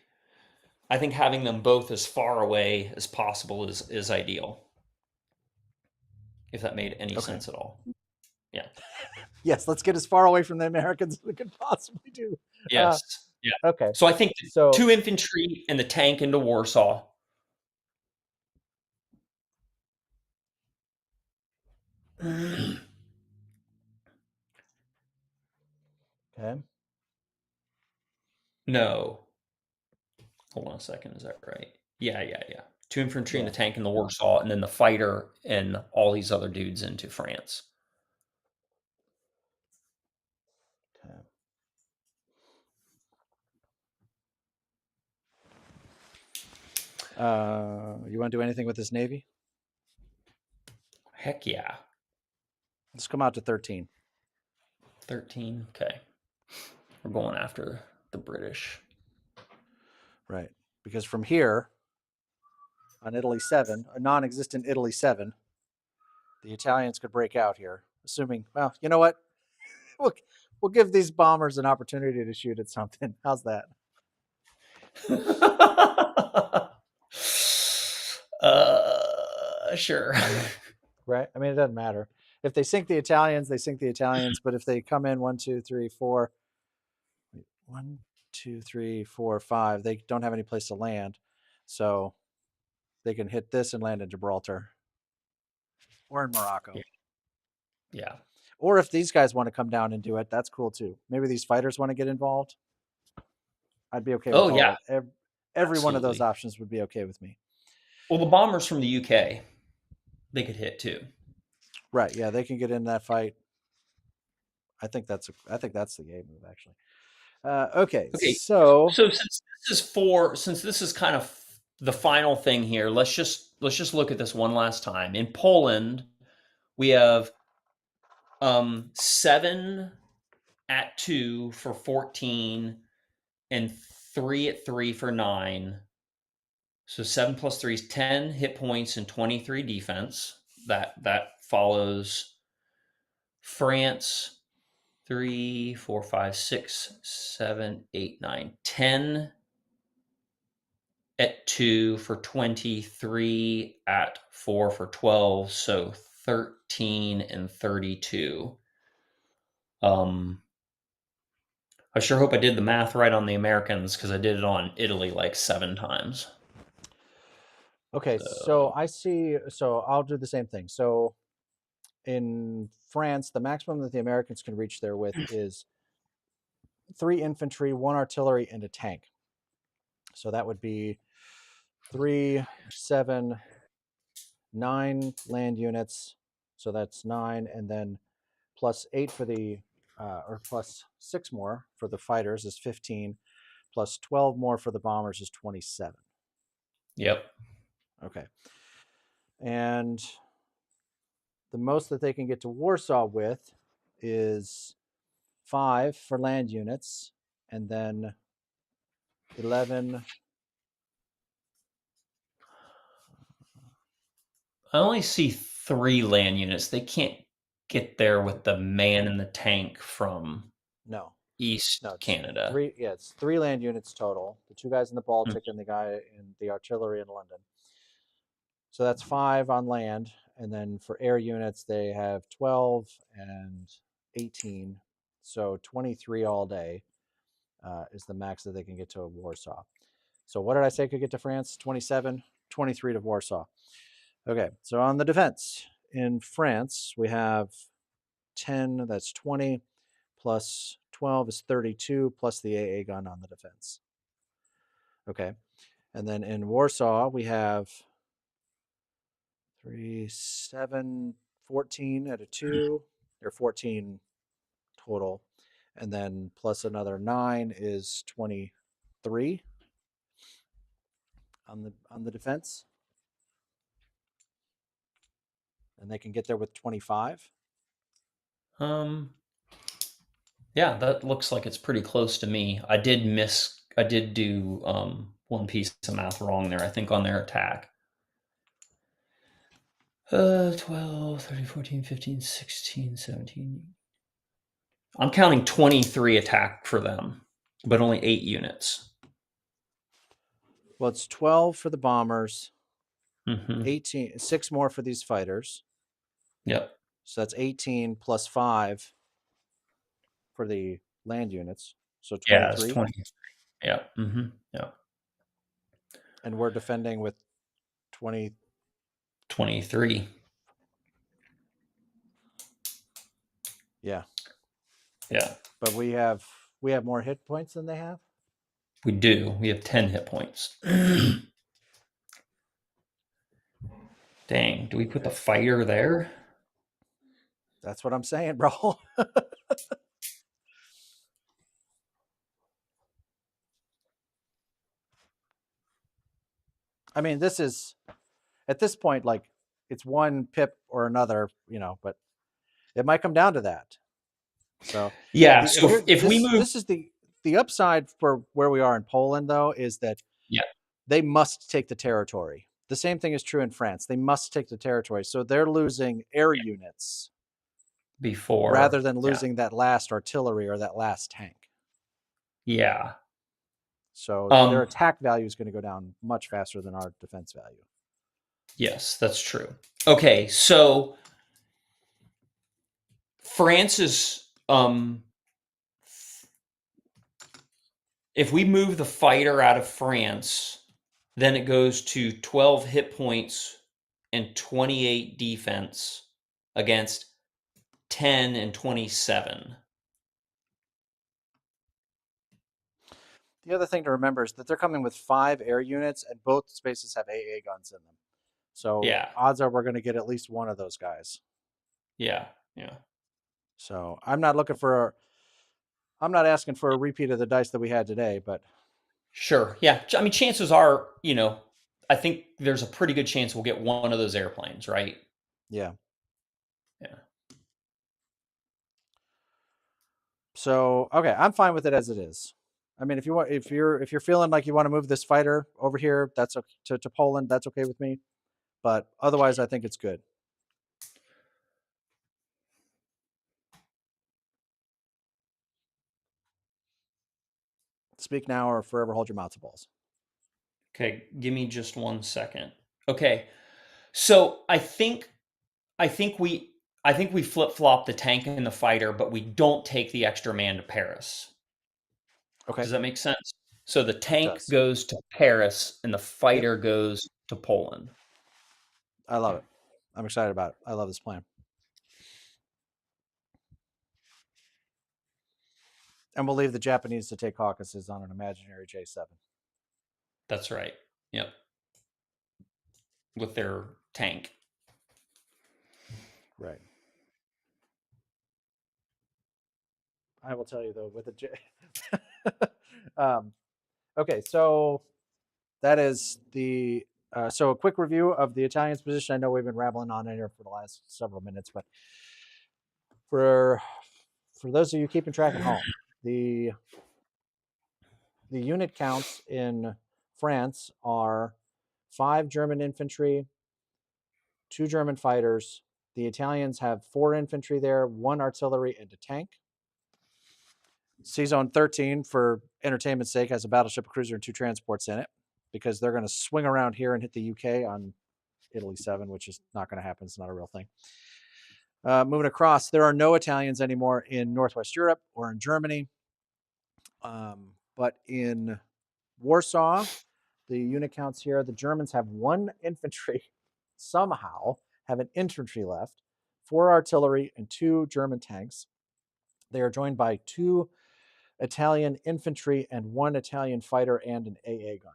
having them both as far away as possible is ideal. If that made any Okay. sense at all. Yeah. Yes, let's get as far away from the Americans as we could possibly do. Yes. Yeah. Okay. So I think So 2 infantry and the tank into Warsaw. okay. No. Hold on a second. Is that right? Yeah, yeah, yeah. 2 infantry and Yeah. the tank and the Warsaw, and then the fighter and all these other dudes into France. Okay. You want to do anything with this Navy? Heck yeah. Let's come out to 13. 13. Okay. We're going after the British. Right. Because from here on Italy 7, a non existent Italy 7, the Italians could break out here, assuming, well, you know what? We'll, we'll give these bombers an opportunity to shoot at something. How's that? Sure. Right. I mean, it doesn't matter. If they sink the Italians, they sink the Italians. But if they come in 1, 2, 3, 4, 1, 2, 3, 4, 5, they don't have any place to land. So they can hit this and land in Gibraltar or in Morocco. Yeah. Yeah. Or if these guys want to come down and do it, that's cool too. Maybe these fighters want to get involved. I'd be okay with Oh yeah, all every one of those absolutely. options would be okay with me. Well, the bombers from the UK, they could hit too. Right? Yeah, they can get in that fight. I think that's the game move actually. Okay, Okay, so so since this is kind of the final thing here, let's just look at this one last time. In Poland, we have 7 at 2 for 14 and 3 at 3 for 9. So 7 plus 3 is 10 hit points and 23 defense. That follows France 3, 4, 5, 6, 7, 8, 9, 10 at 2 for 23, at 4 for 12, so 13 and 32. I sure hope I did the math right on the Americans because I did it on Italy like 7 times. okay, so So, I see. So I'll do the same thing. So in France, the maximum that the Americans can reach there with is 3 infantry, 1 artillery, and a tank. So that would be 3, 7, 9 land units. So that's 9, and then plus 8 for the, or plus 6 more for the fighters is 15, plus 12 more for the bombers is 27. yep. Okay. And the most that they can get to Warsaw with is 5 for land units, and then 11. I only see 3 land units. They can't get there with the man in the tank from No, no, East it's Canada. 3. Yeah, it's 3 land units total. The 2 guys in the Mm, Baltic and the guy in the artillery in London. So that's 5 on land, and then for air units they have 12 and 18. So 23 all day is the max that they can get to Warsaw. So what did I say could get to France? 27, 23 to Warsaw. Okay, so on the defense in France, we have 10, that's 20, plus 12 is 32, plus the AA gun on the defense. Okay, and then in Warsaw, we have 3, 7, 14 at a 2, or 14 total. And then plus another 9 is 23 on the defense. And they can get there with 25. Yeah, that looks like it's pretty close to me. I did do one piece of math wrong there, I think, on their attack. 12, 13, 14, 15, 16, 17. I'm counting 23 attack for them, but only 8 units. Well, it's 12 for the bombers, Mm-hmm. 18, 6 more for these fighters. Yep. So that's 18 plus 5 for the land units. So Yeah, it's 23. 20. Yeah. Mm-hmm. Yeah. And we're defending with 20. 23. Yeah. Yeah. But we have more hit points than they have. We do. We have 10 hit points. Dang. Do we put the Okay. fighter there? That's what I'm saying, bro. I mean, this is at this point like it's one pip or another, but it might come down to that. So Yeah. the So here if we move. this is the upside for where we are in Poland though is that Yeah. they must take the territory. The same thing is true in France. They must take the territory. So they're losing air units rather Before. than Yeah. losing that last artillery or that last tank. Yeah. So their attack value is going to go down much faster than our defense value. Yes, that's true. Okay, so France is if we move the fighter out of France, then it goes to 12 hit points and 28 defense against 10 and 27. The other thing to remember is that they're coming with 5 air units, and both spaces have AA guns in them. So Yeah. odds are we're going to get at least one of those guys. Yeah. Yeah. So I'm not asking for a repeat of the dice that we had today, but Sure. Yeah. I mean, chances are, I think there's a pretty good chance we'll get one of those airplanes, right? yeah. Yeah. So okay, I'm fine with it as it is. I mean, if you're feeling like you want to move this fighter over here, that's okay, to Poland. That's okay with me. But otherwise, I think it's good. Speak now or forever hold your mouth to balls. Okay, give me just 1 second. Okay, so I think we flip flop the tank and the fighter, but we don't take the extra man to Paris. Okay, Does that make sense? So the it tank does. goes to Paris and the Yep, fighter goes to Poland. I love it. I'm excited about it. I love this plan. And we'll leave the Japanese to take Caucasus on an imaginary J7. That's right. Yep. With their tank. Right. I will tell you though, with a J. Okay, so that is the. So a quick review of the Italians' position. I know we've been rambling on in here for the last several minutes, but for those of you keeping track at home, the unit counts in France are 5 German infantry, 2 German fighters. The Italians have 4 infantry there, 1 artillery, and a tank. Sea Zone 13, for entertainment's sake, has a battleship, a cruiser, and 2 transports in it because they're going to swing around here and hit the UK on Italy 7, which is not going to happen. It's not a real thing. Moving across, there are no Italians anymore in Northwest Europe or in Germany. But in Warsaw, the unit counts here, the Germans have 1 infantry, somehow have an infantry left, 4 artillery, and 2 German tanks. They are joined by 2 Italian infantry and 1 Italian fighter and an AA gun.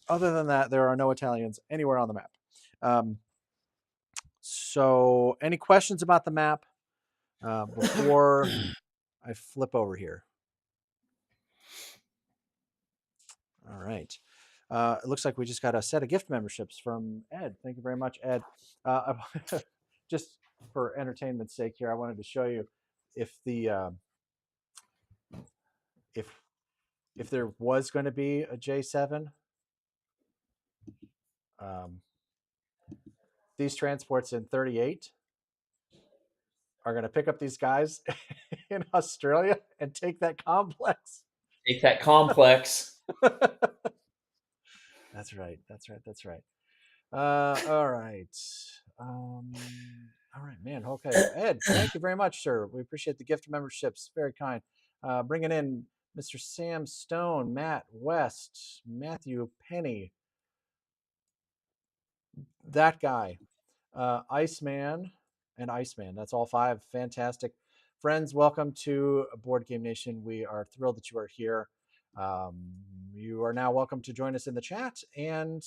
Other than that, there are no Italians anywhere on the map. So any questions about the map before I flip over here? All right. It looks like we just got a set of gift memberships from Ed. Thank you very much, Ed. Just for entertainment's sake here, I wanted to show you if the if if there was going to be a J7. Um, these transports in 38 are going to pick up these guys in Australia and take that complex. Take that complex. That's right. That's right. That's right. All right. All right, man. Okay, Ed. Thank you very much, sir. We appreciate the gift memberships. Very kind. Bringing in Mr. Sam Stone, Matt West, Matthew Penny, that guy, Iceman, and Iceman. That's all five. Fantastic. Friends, welcome to Board Game Nation. We are thrilled that you are here. You are now welcome to join us in the chat, and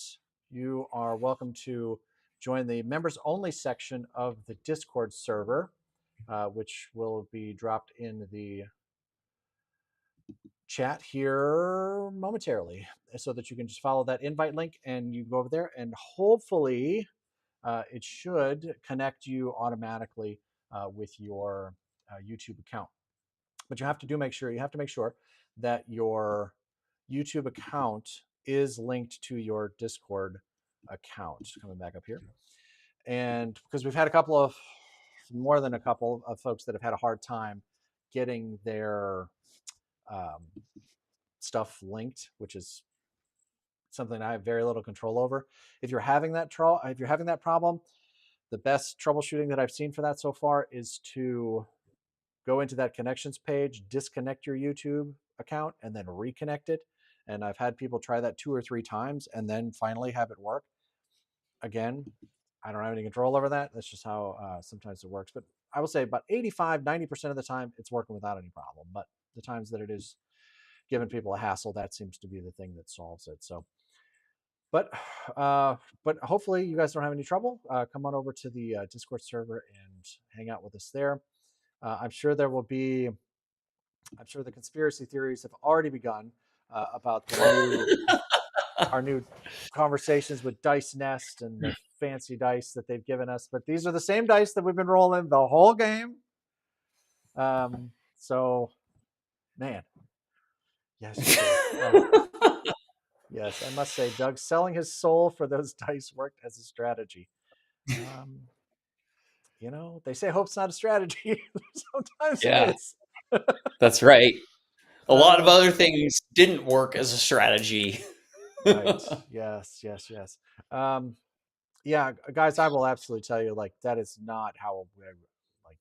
you are welcome to join the members only section of the Discord server, which will be dropped in the chat here momentarily, so that you can just follow that invite link and you go over there, and hopefully it should connect you automatically with your YouTube account. But you have to make sure that your YouTube account is linked to your Discord account. Coming back up here, and because we've had more than a couple of folks that have had a hard time getting their um, stuff linked, which is something I have very little control over. If you're having that problem, the best troubleshooting that I've seen for that so far is to go into that connections page, disconnect your YouTube account, and then reconnect it. And I've had people try that 2 or 3 times and then finally have it work. Again, I don't have any control over that. That's just how sometimes it works. But I will say about 85-90% of the time, it's working without any problem. But the times that it is giving people a hassle, that seems to be the thing that solves it. So, but hopefully you guys don't have any trouble. Come on over to the Discord server and hang out with us there. I'm sure there will be. I'm sure the conspiracy theories have already begun about our new conversations with Dice Nest and the fancy dice that they've given us. But these are the same dice that we've been rolling the whole game. So, man, yes, yes, I must say, Doug, selling his soul for those dice worked as a strategy. They say hope's not a strategy. Sometimes it Yeah, is. that's right. A lot of other things didn't work as a strategy. Right. Yes. Yeah, guys, I will absolutely tell you, like, that is not how like.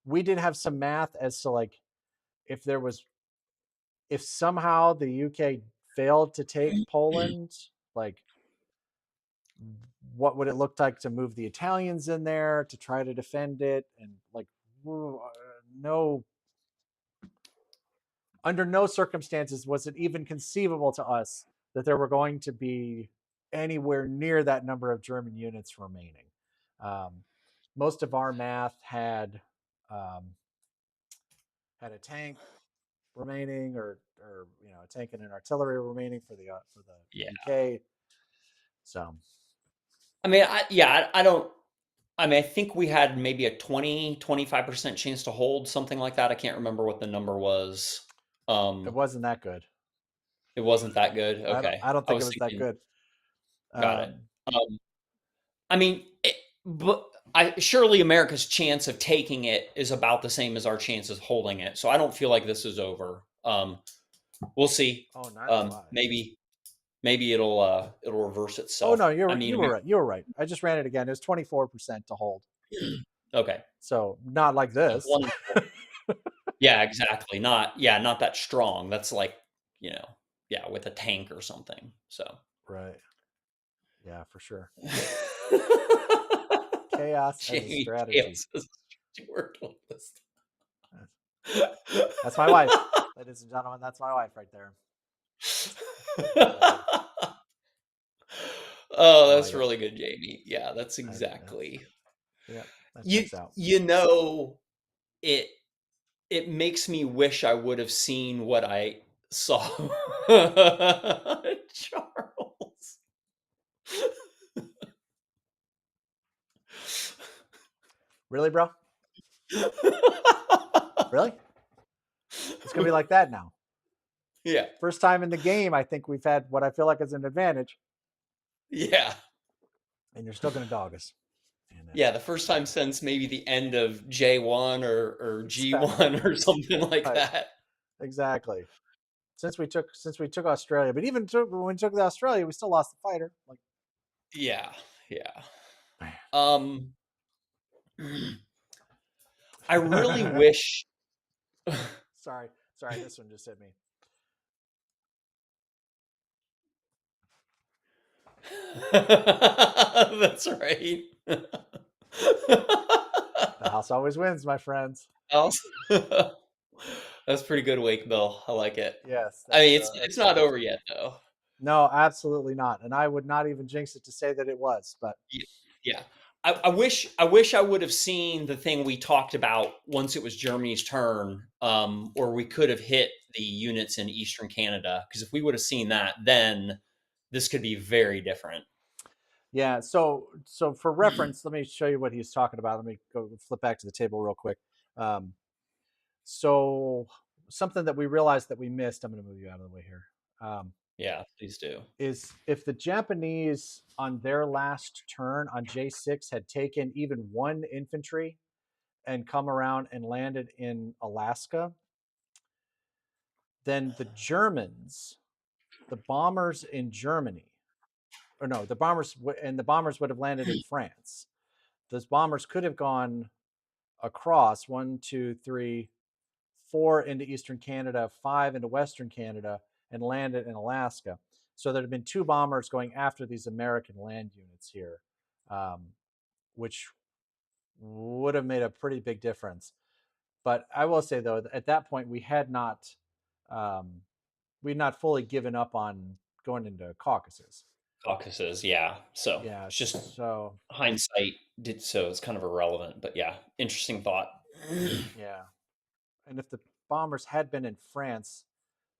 We did have some math as to like if somehow the UK failed to take Poland, like what would it look like to move the Italians in there to try to defend it, and like no, under no circumstances was it even conceivable to us that there were going to be anywhere near that number of German units remaining. Most of our math had a tank remaining, or a tank and an artillery remaining for the Yeah. UK. So, I mean, I don't. I mean, I think we had maybe a 20-25% chance to hold, something like that. I can't remember what the number was. it wasn't that good. It wasn't that good. I don't Okay. I don't I think it was was that thinking, good. got it. I mean, but surely America's chance of taking it is about the same as our chance of holding it. So I don't feel like this is over. We'll see. Oh, neither do I. Maybe it'll reverse Oh itself. no, I you mean, were right. You were right. I just ran it again. It was 24% to hold. okay. So not like So this. yeah, exactly. Not that strong. That's like, yeah, with a tank or something. So Right. Yeah, for sure. Chaos as a Jamie strategy. Chaos is a word on this. That's my wife, ladies and gentlemen. That's my wife right there. Oh, Oh that's yeah. really good, Jamie. Yeah, that's exactly. Yeah, that You checks out. you know it it makes me wish I would have seen what I saw. Charles. Really, bro? Really? It's gonna be like that now. Yeah. First time in the game, I think we've had what I feel like is an advantage, Yeah. and you're still gonna dog us. Yeah, the first time since maybe the end of J1 or Exactly. G1 or something like Right. that. Exactly. Since we took Australia, but even when we took the Australia, we still lost the fighter. Like, Yeah, yeah. man. Um, I really wish. sorry, sorry, this one just hit me. That's right. The house always wins, my friends. That's pretty good, Wake Bill. I like it. Yes, I mean, that's it's not that's over yet, though. no, absolutely not. And I would not even jinx it to say that it was, but Yeah, yeah. I wish I would have seen the thing we talked about once it was Germany's turn, or we could have hit the units in Eastern Canada. Because if we would have seen that, then this could be very different. yeah. So for reference, let me show you what he's talking about. Let me go flip back to the table real quick. Um, so something that we realized that we missed. I'm going to move you out of the way here. Yeah, please do. Is if the Japanese on their last turn on J6 had taken even one infantry and come around and landed in Alaska, then the Germans, the bombers in Germany, or no, the bombers would have landed in France. Those bombers could have gone across one, two, three, four into Eastern Canada, five into Western Canada, and landed in Alaska. So there have been two bombers going after these American land units here, um, which would have made a pretty big difference. But I will say though, at that point um, we'd not fully given up on going into Caucasus. Caucasus, yeah. So Yeah. it's just So hindsight did so it's kind of irrelevant, but yeah, interesting thought. yeah, and if the bombers had been in France,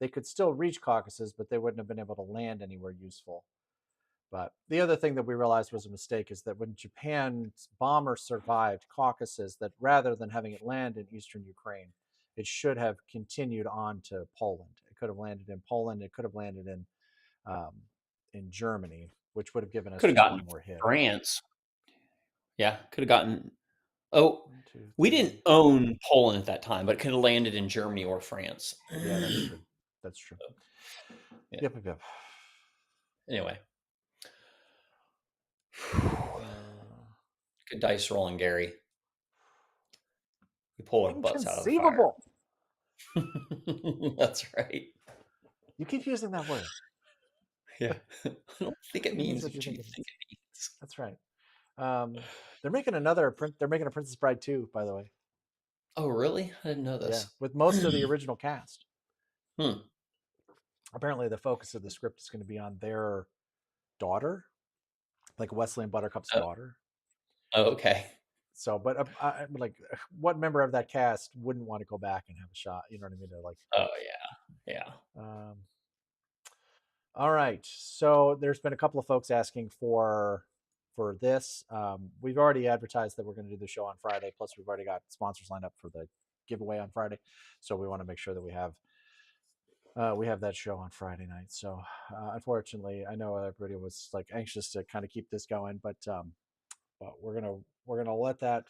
they could still reach Caucasus, but they wouldn't have been able to land anywhere useful. But the other thing that we realized was a mistake is that when Japan's bomber survived Caucasus, that rather than having it land in eastern Ukraine, it should have continued on to Poland. It could have landed in Poland. It could have landed um, in Germany, which would have given us Could have just one gotten more hit. France. Yeah, could have gotten. Oh, One, two, we didn't three. own Poland at that time, but it could have landed in Germany or France. Yeah, that's true. That's true. Yeah. Yep, yep, yep. Anyway, Uh, good dice rolling, Gary. We pull our butts out of the fire. inconceivable. That's right. You keep using that word. Yeah. I don't think it It means means what you what you think it think means. it means. That's right. They're making another print. They're making a Princess Bride 2, by the way. Oh, really? I didn't know Yeah, this. with most of the original cast. Hmm. Apparently, the focus of the script is going to be on their daughter, like Wesley and Buttercup's Oh, daughter. oh, okay. So, but like, what member of that cast wouldn't want to go back and have a shot? You know what I mean? To like, Oh, yeah. Yeah. um, all right. So there's been a couple of folks asking for this. We've already advertised that we're going to do the show on Friday. Plus, we've already got sponsors lined up for the giveaway on Friday. So we want to make sure that we have that show on Friday night. So unfortunately, I know everybody was like anxious to kind of keep this going, but we're gonna let that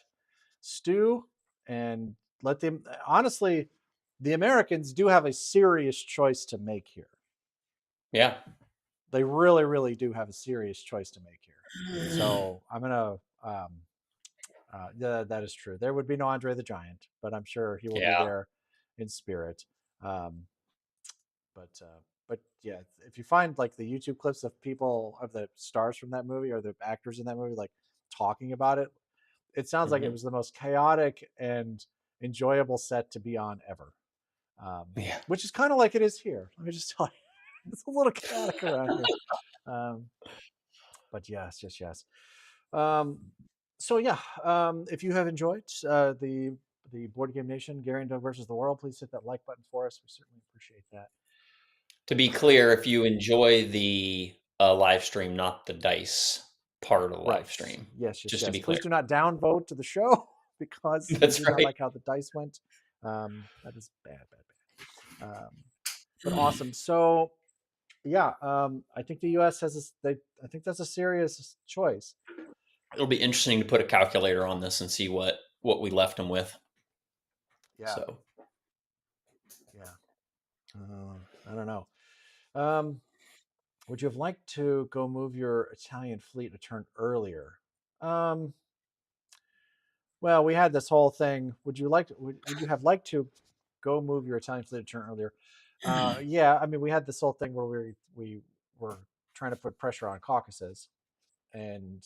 stew and let them. Honestly, the Americans do have a serious choice to make here. Yeah. They really, really do have a serious choice to make here. So I'm gonna. Yeah, that is true. There would be no Andre the Giant, but I'm sure he will be Yeah. there in spirit. Um, but yeah, if you find like the YouTube clips of people of the stars from that movie or the actors in that movie like talking about it, it sounds like it Hmm. was the most chaotic and enjoyable set to be on ever. Yeah. Which is kind of like it is here. Let me just tell you, it's a little chaotic around here. Um, but yes, yes, yes. Um, so yeah, if you have enjoyed the Board Game Nation, Gary and Doug versus the world. Please hit that like button for us. We certainly appreciate that. To be clear, if you enjoy the live stream, not the dice part of the live Right. stream, Yes, yes, just to yes. be clear. Please do not downvote to the show because we That's do not right. like how the dice went. That is bad, bad, bad. But awesome. So yeah, I think the U.S. has this. I think that's a serious choice. It'll be interesting to put a calculator on this and see what we left them with. Yeah, So yeah. I don't know. Um, would you have liked to go move your Italian fleet a turn earlier? Um, well, we had this whole thing. Would you have liked to go move your Italian fleet a turn earlier? Yeah, I mean, we had this whole thing where we were trying to put pressure on caucuses, and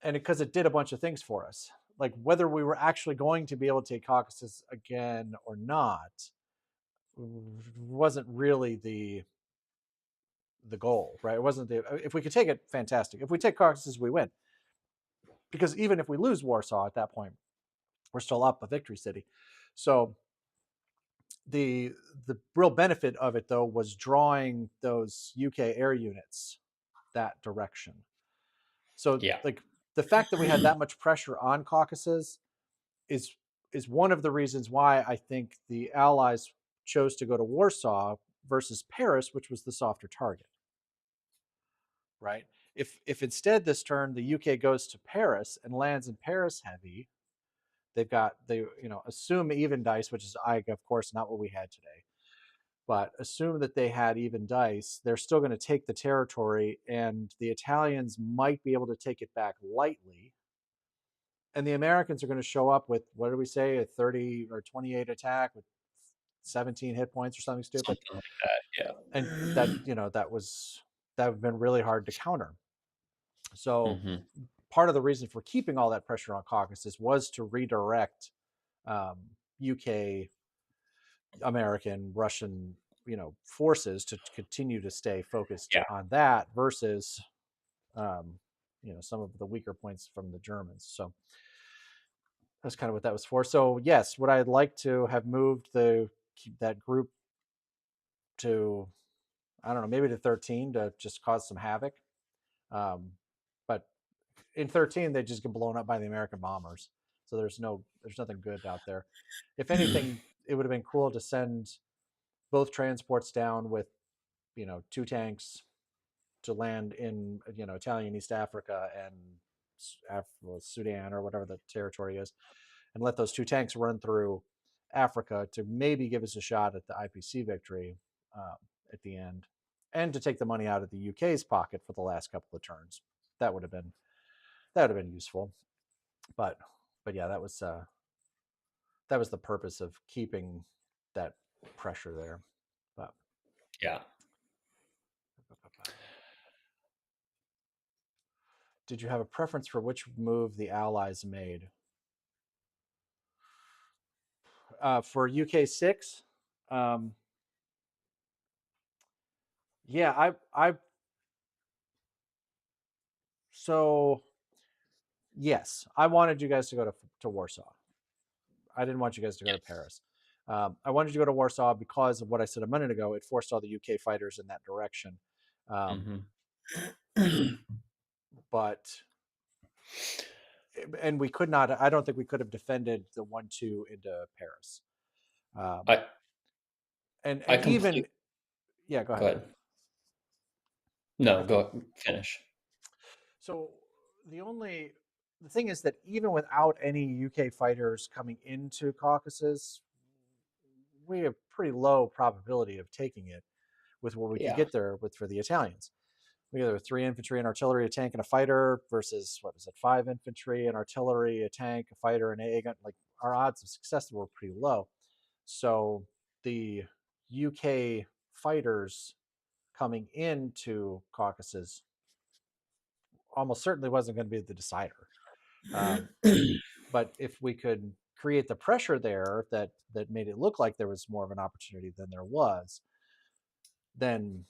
because it did a bunch of things for us, like whether we were actually going to be able to take caucuses again or not wasn't really the goal, right? It wasn't the if we could take it, fantastic. If we take caucuses, we win. Because even if we lose Warsaw at that point, we're still up a victory city. So the the real benefit of it though was drawing those UK air units that direction. So yeah, like the fact that we had that much pressure on caucuses is one of the reasons why I think the Allies chose to go to Warsaw versus Paris, which was the softer target. Right? If instead this turn the UK goes to Paris and lands in Paris heavy, they assume even dice, which is of course not what we had today, but assume that they had even dice. They're still going to take the territory, and the Italians might be able to take it back lightly, and the Americans are going to show up with, what do we say, a 30 or 28 attack with 17 hit points or something stupid, something like that. and Yeah. that would have been really hard to counter. So Hmm. part of the reason for keeping all that pressure on caucuses was to redirect UK, American, Russian, forces to continue to stay focused Yeah. on that versus, um, some of the weaker points from the Germans. So that's kind of what that was for. So yes, would I like to have moved that group to, I don't know, maybe to 13 to just cause some havoc. But in 13, they just get blown up by the American bombers. So there's nothing good out there. If anything, it would have been cool to send both transports down with, two tanks to land in, Italian East Africa and Sudan or whatever the territory is, and let those two tanks run through Africa to maybe give us a shot at the IPC victory um, at the end, and to take the money out of the UK's pocket for the last couple of turns. That would have been useful. But yeah, that was the purpose of keeping that pressure there. But Yeah. did you have a preference for which move the Allies made? For UK 6, um, yeah, so yes, I wanted you guys to go to Warsaw. I didn't want you guys to go to Yes. Paris. I wanted you to go to Warsaw because of what I said a minute ago. It forced all the UK fighters in that direction. Um, Hmm. but and we could not. I don't think we could have defended the 1-2 into Paris. Um, I I and even, completely yeah, go go ahead. ahead. No, I think go finish. so. The thing is that even without any UK fighters coming into Caucasus, we have pretty low probability of taking it with what we could Yeah. get there with for the Italians. We have 3 infantry, an artillery, a tank, and a fighter versus, what is it, 5 infantry, an artillery, a tank, a fighter, and a gun. Like, our odds of success were pretty low. So the UK fighters coming into Caucasus almost certainly wasn't going to be the decider. Um, but if we could create the pressure there that made it look like there was more of an opportunity than there was, then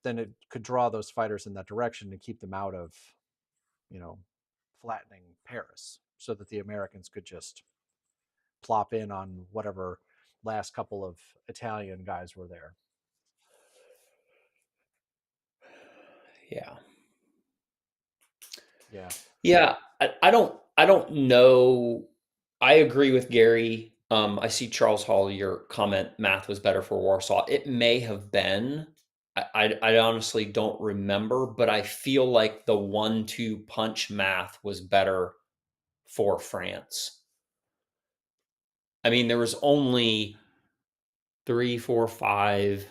it could draw those fighters in that direction and keep them out of, you know, flattening Paris, so that the Americans could just plop in on whatever last couple of Italian guys were there. Yeah. Yeah. Yeah, I don't know. I agree with Gary. I see Charles Hall, your comment, math was better for Warsaw. It may have been. I honestly don't remember, but I feel like the 1-2 punch math was better for France. I mean, there was only 3, 4, 5.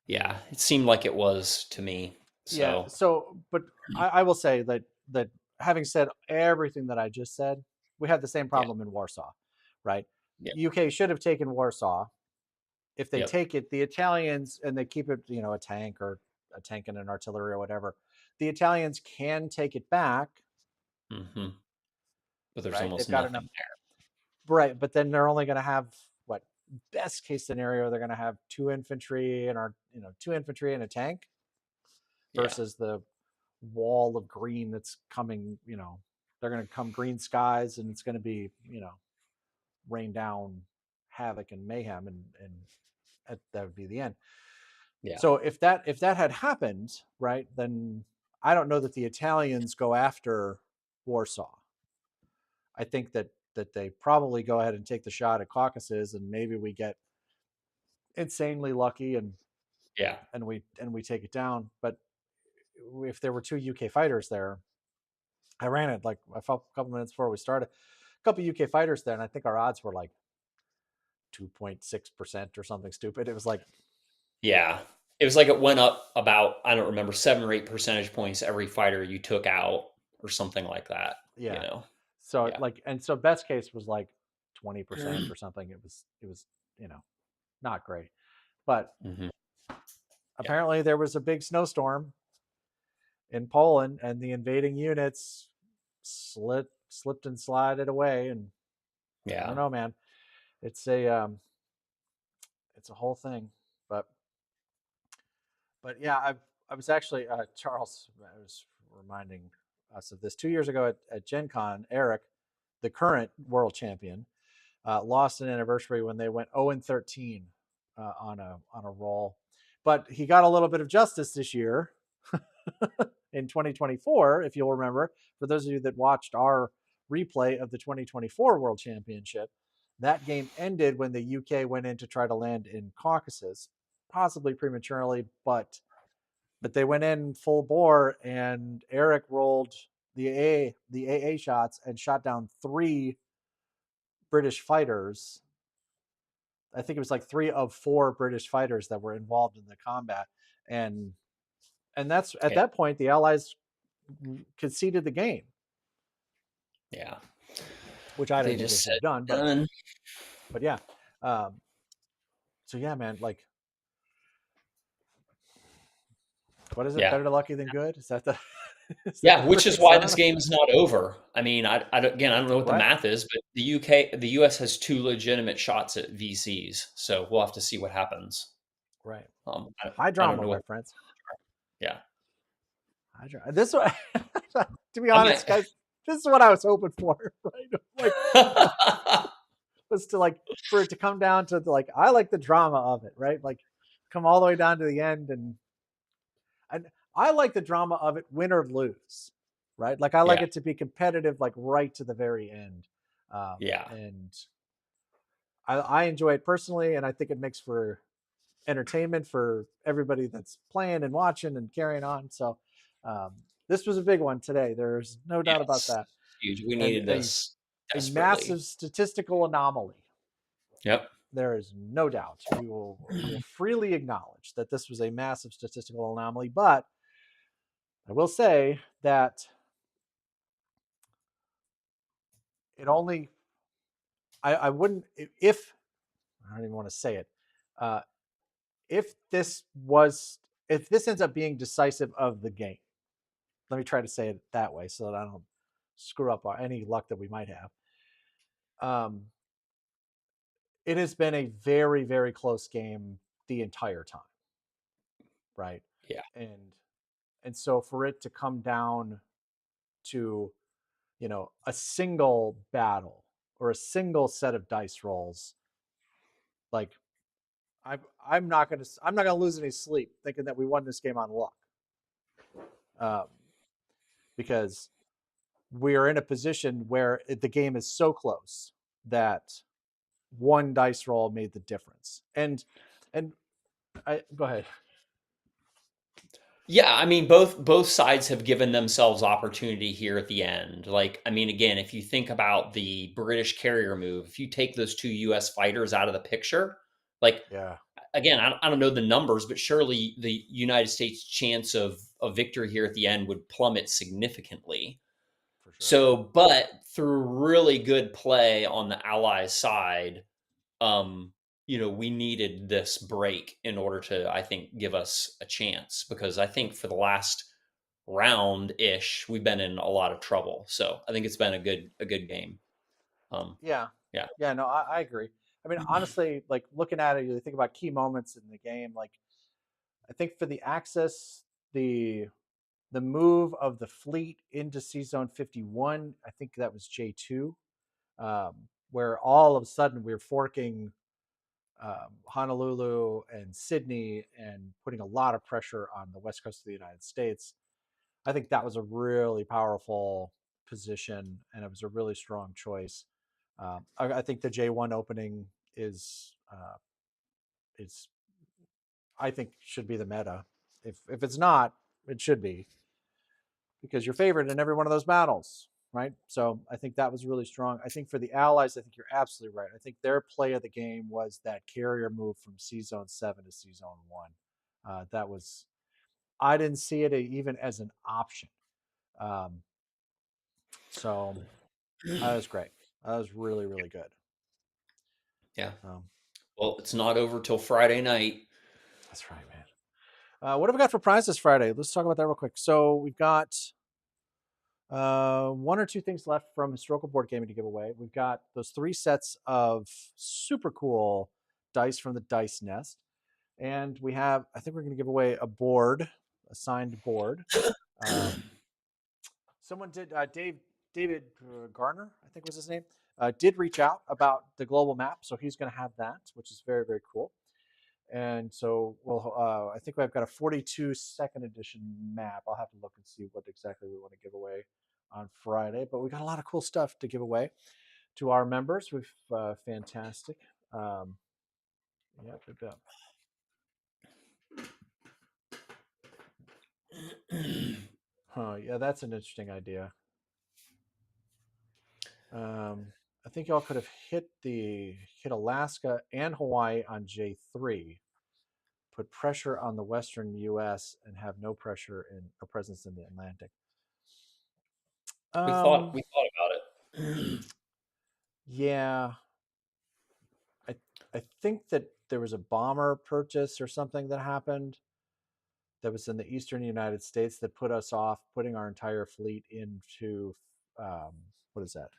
Yeah, it seemed like it was to me. Yeah. So, So, but I will say that having said everything that I just said, we had the same yeah, problem in Warsaw, right? yeah, UK should have taken Warsaw. If they yep, take it, the Italians, and they keep it, a tank or a tank and an artillery or whatever, the Italians can take it back, hmm but there's right? They've almost got enough, nothing right? But then they're only going to have what, best case scenario, they're going to have two infantry and a tank there. Yeah, versus the wall of green that's coming. They're going to come green skies, and it's going to be, rain down havoc and mayhem, and that would be the end. yeah, So if that had happened, right, then I don't know that the Italians go after Warsaw. I think that they probably go ahead and take the shot at Caucasus, and maybe we get insanely lucky, yeah, and we take it down. But if there were two UK fighters there, I ran it like I felt a couple minutes before we started. A couple UK fighters there, and I think our odds were like 2.6% or something stupid. It was like, yeah. It was like it went up about, I don't remember, 7 or 8 percentage points every fighter you took out or something like that, you yeah. know? So Yeah. like, and so best case was like 20% or something. It was not great. But Mhm. Yeah. apparently there was a big snowstorm in Poland, and the invading units slipped and slided away. And I don't Yeah. know, man. It's a whole thing. But yeah, I was actually, Charles. I was reminding us of this 2 years ago at Gen Con. Eric, the current world champion, lost an anniversary when they went 0-13 on a roll. But he got a little bit of justice this year in 2024, if you'll remember. For those of you that watched our replay of the 2024 World Championship, that game ended when the UK went in to try to land in Caucasus, possibly prematurely, but they went in full bore, and Eric rolled the AA shots and shot down three British fighters. I think it was like 3 of 4 British fighters that were involved in the combat, and that's at Yeah. that point the Allies conceded the game, Yeah. which I They didn't think they just should said, have done. But "Done." yeah, um, so yeah, man, like, what is it? Yeah. Better lucky than good? Is that the is that the Yeah, which is phrase? why I don't this know. game is not over. I mean, again, I don't know what the Right, math is, but the US has 2 legitimate shots at VCs, so we'll have to see what happens. right. Um, I High I don't drama, know my what. friends. Yeah. High drama. This one, to be I might. honest, guys, this is what I was hoping for. Right, like, was to like for it to come down to like, I like the drama of it, right? Like, come all the way down to the end, and I like the drama of it, win or lose, right? Like, I like Yeah. it to be competitive, like right to the very end, Yeah. and I enjoy it personally, and I think it makes for entertainment for everybody that's playing and watching and carrying on. So, um, this was a big one today. There's no doubt about Yes. that, Huge. We and needed this a desperately. massive statistical anomaly. Yep. There is no doubt. We will freely acknowledge that this was a massive statistical anomaly, but I will say that it only I wouldn't, if I don't even want to say it, uh, if this was if this ends up being decisive of the game. Let me try to say it that way so that I don't screw up any luck that we might have. Um, it has been a very, very close game the entire time, right? Yeah. And so for it to come down to, a single battle, or a single set of dice rolls, like I'm not gonna lose any sleep thinking that we won this game on luck, um, because we are in a position where the game is so close that one dice roll made the difference. And I go ahead. Yeah, I mean, both sides have given themselves opportunity here at the end. Like, I mean, again, if you think about the British carrier move, if you take those two US fighters out of the picture, like Yeah, again, I don't know the numbers, but surely the United States chance of victory here at the end would plummet significantly. for sure. So, but through really good play on the Allies side, um, we needed this break in order to, I think, give us a chance, because I think for the last round ish, we've been in a lot of trouble. So I think it's been a good game. Um, Yeah, yeah. yeah, no, I agree. I mean, honestly, like looking at it, you think about key moments in the game. Like I think for the Axis, the the move of the fleet into Sea Zone 51, I think that was J2, where all of a sudden we are forking Honolulu and Sydney and putting a lot of pressure on the west coast of the United States. I think that was a really powerful position, and it was a really strong choice. I think the J1 opening is I think should be the meta. If it's not, it should be, because you're favored in every one of those battles, right? So I think that was really strong. I think for the Allies, I think you're absolutely right. I think their play of the game was that carrier move from C Zone 7 to C Zone 1. That was, I didn't see it even as an option. Um, so that was great. That was really, really good. Yeah. So Well, it's not over till Friday night. that's right, man. What have we got for prizes Friday? Let's talk about that real quick. So we've got one or two things left from historical board gaming to give away. We've got those 3 sets of super cool dice from the Dice Nest, and we have. I think we're going to give away a board, a signed board. Um, Someone did. David Garner, I think was his name, did reach out about the global map, so he's going to have that, which is very, very cool. And so I think I've got a 42 second edition map. I'll have to look and see what exactly we want to give away on Friday. But we got a lot of cool stuff to give away to our members. We've fantastic. Um, yep, yep, yep. Huh, yeah, that's an interesting idea. Um, I think y'all could have hit Alaska and Hawaii on J3, put pressure on the western U.S. and have no pressure in a presence in the Atlantic. we thought Um, we thought about it. yeah, I I think that there was a bomber purchase or something that happened that was in the eastern United States that put us off putting our entire fleet into um, what is that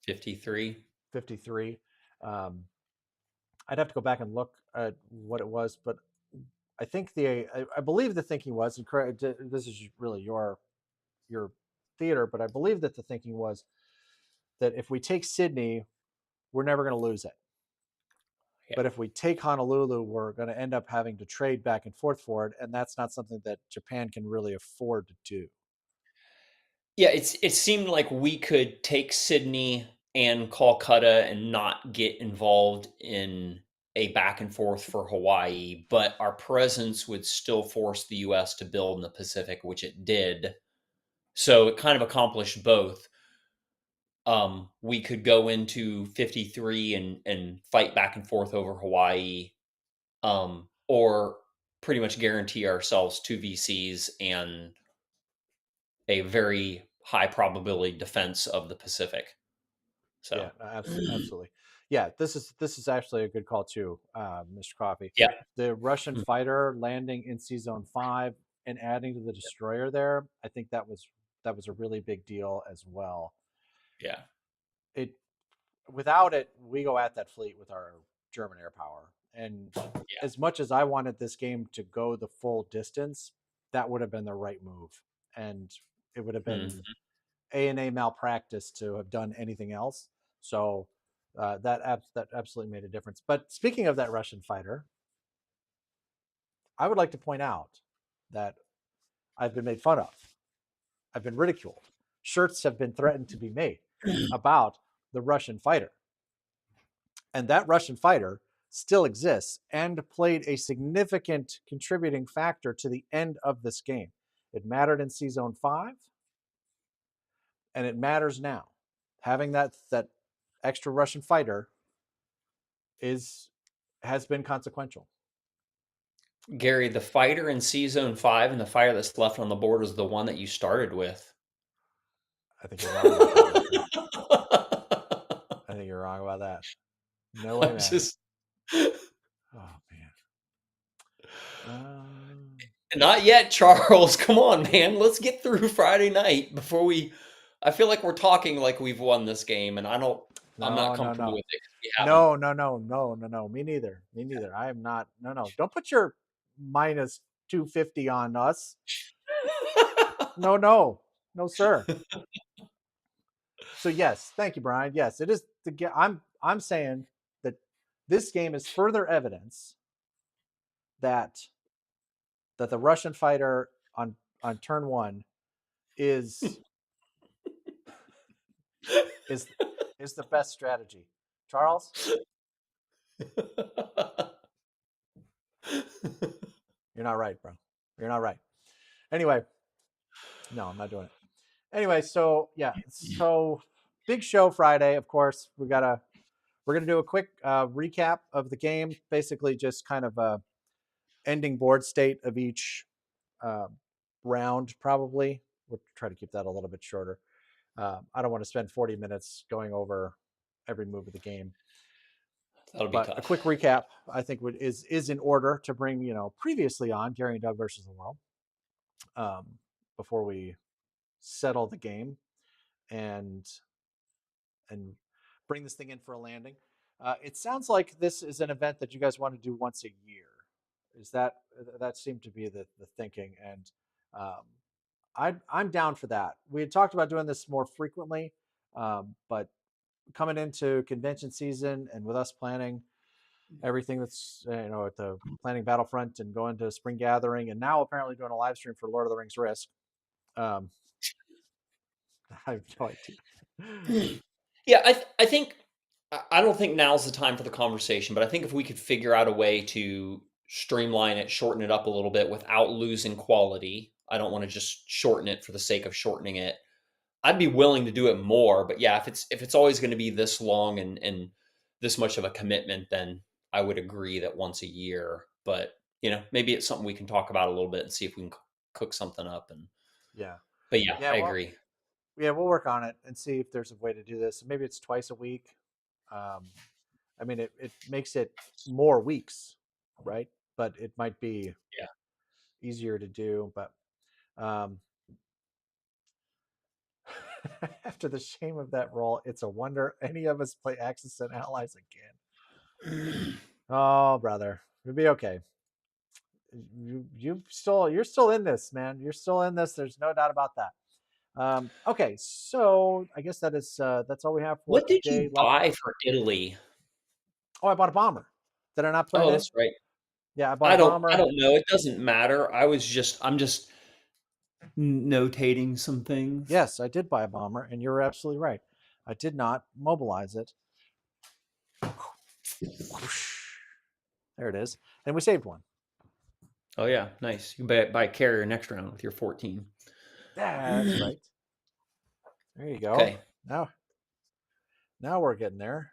53. 53. Um, I'd have to go back and look at what it was, but I think I believe the thinking was, and this is really your theater, but I believe that the thinking was that if we take Sydney, we're never going to lose it. Yeah. But if we take Honolulu, we're going to end up having to trade back and forth for it, and that's not something that Japan can really afford to do. Yeah, it seemed like we could take Sydney and Calcutta and not get involved in a back and forth for Hawaii, but our presence would still force the US to build in the Pacific, which it did. So it kind of accomplished both. We could go into 53 and fight back and forth over Hawaii, or pretty much guarantee ourselves 2 VCs and a very high probability defense of the Pacific. Yeah, So, absolutely. Yeah, this is actually a good call too, Mr. Coffee. yeah, The Russian mm, fighter landing in Sea Zone 5 and adding to the destroyer there, I think that was a really big deal as well. yeah, It Without it, we go at that fleet with our German air power. And yeah. as much as I wanted this game to go the full distance, that would have been the right move. And it would have Mm, been A&A malpractice to have done anything else. So that absolutely made a difference. But speaking of that Russian fighter, I would like to point out that I've been made fun of. I've been ridiculed. Shirts have been threatened to be made about the Russian fighter. And that Russian fighter still exists and played a significant contributing factor to the end of this game. It mattered in Season 5, and it matters now. Having that extra Russian fighter is has been consequential. Gary, the fighter in C-Zone 5 and the fighter that's left on the board is the one that you started with. I think you're wrong about that, my friend. I think you're wrong about that. No way, I'm man. just Oh man. Um, not yet, Charles. Come on, man. Let's get through Friday night before we. I feel like we're talking like we've won this game, and I don't. I'm not no, no, comfortable no. with it because we haven't. No, no, no, no, no, no. Me neither. Me neither. I am not. No, no. Don't put your minus 250 on us. No, no, no, sir. So yes, thank you, Brian. Yes, it is the. I'm saying that this game is further evidence that the Russian fighter on turn one is is is the best strategy. Charles, you're not right, bro. You're not right. Anyway, no, I'm not doing it. Anyway, so yeah, so big show Friday. Of course, we're gonna do a quick recap of the game. Basically, just kind of a ending board state of each uh, round. Probably we'll try to keep that a little bit shorter. I don't want to spend 40 minutes going over every move of the game, That'll be but a tough. quick recap I think is in order to bring previously on Gary and Doug versus the world um, before we settle the game and and bring this thing in for a landing. It sounds like this is an event that you guys want to do once a year. Is that seemed to be the thinking? And um, I'm down for that. We had talked about doing this more frequently, but coming into convention season and with us planning everything that's at the planning Battlefront and going to Spring Gathering and now apparently doing a live stream for Lord of the Rings Risk. Um, I have no idea. Yeah, I think I don't think now's the time for the conversation, but I think if we could figure out a way to streamline it, shorten it up a little bit without losing quality, I don't want to just shorten it for the sake of shortening it. I'd be willing to do it more, but yeah, if it's always going to be this long and this much of a commitment, then I would agree that once a year. But maybe it's something we can talk about a little bit and see if we can cook something up. Yeah, But yeah, yeah. I Well, agree. yeah, we'll work on it and see if there's a way to do this. Maybe it's twice a week. Um, I mean, it makes it more weeks, right? But it might be Yeah. easier to do. But um, after the shame of that roll, it's a wonder any of us play Axis and Allies again. Oh, brother, it'll be okay. You're still in this, man. You're still in this. There's no doubt about that. Okay, so I guess that's all we have for What did today. you buy for Italy? Oh, I bought a bomber. Did I not put it Oh, in? that's right. Yeah, I bought a I bomber. don't know. It doesn't matter. I'm just notating some things. Yes, I did buy a bomber, and you're absolutely right. I did not mobilize it. There it is, and we saved one. Oh yeah, nice. You can buy a carrier next round with your 14. That's right. There you go. Okay. Now, now we're getting there.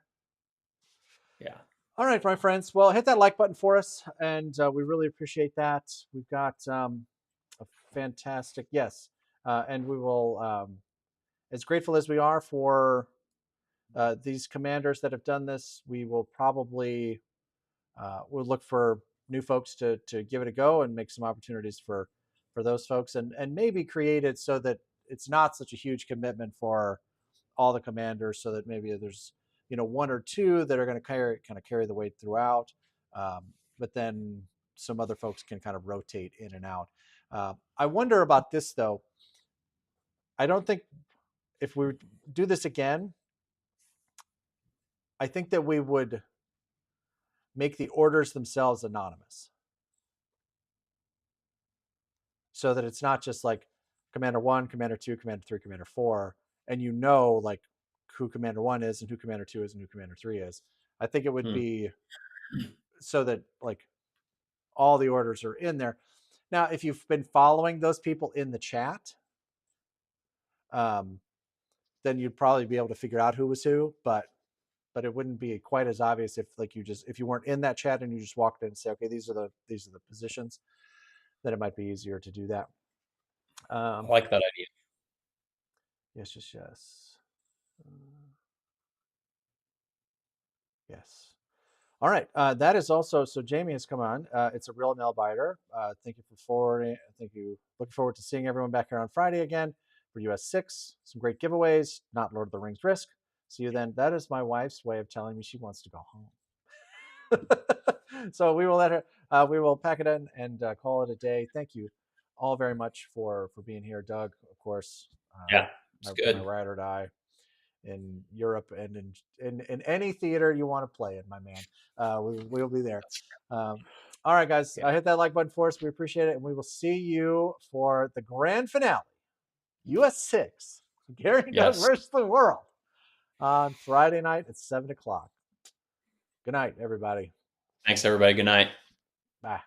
Yeah. All right, my friends. Well, hit that like button for us, and we really appreciate that. We've got a fantastic yes, and we will. As grateful as we are for these commanders that have done this, we will probably we'll look for new folks to give it a go and make some opportunities for those folks, and maybe create it so that it's not such a huge commitment for all the commanders, so that maybe there's one or two that are going to carry the weight throughout, um, but then some other folks can kind of rotate in and out. I wonder about this though. I don't think if we do this again, I think that we would make the orders themselves anonymous, so that it's not just like Commander 1, Commander 2, Commander 3, Commander 4, and you know like who Commander 1 is and who Commander 2 is and who Commander 3 is. I think it would Hmm. be so that like all the orders are in there. Now, if you've been following those people in the chat, um, then you'd probably be able to figure out who was who, but it wouldn't be quite as obvious if like if you weren't in that chat and you just walked in and say, okay, these are the positions. Then it might be easier to do that. I like that idea. Yes, yes, yes. Yes. All right. That is also so. Jamie has come on. It's a real nail biter. Thank you for forwarding. Thank you. Looking forward to seeing everyone back here on Friday again for US6. Some great giveaways. Not Lord of the Rings Risk. See you then. That is my wife's way of telling me she wants to go home. So we will let her. We will pack it in and call it a day. Thank you all very much for being here, Doug. Of course, Yeah, it's my good. ride or die in Europe and in any theater you want to play in, my man. We'll be there. All right, guys, Yeah. hit that like button for us. We appreciate it, and we will see you for the grand finale, US6, Gary Doug Yes. versus the world, on Friday night at 7 o'clock. Good night, everybody. Thanks, everybody. Good night. Bye.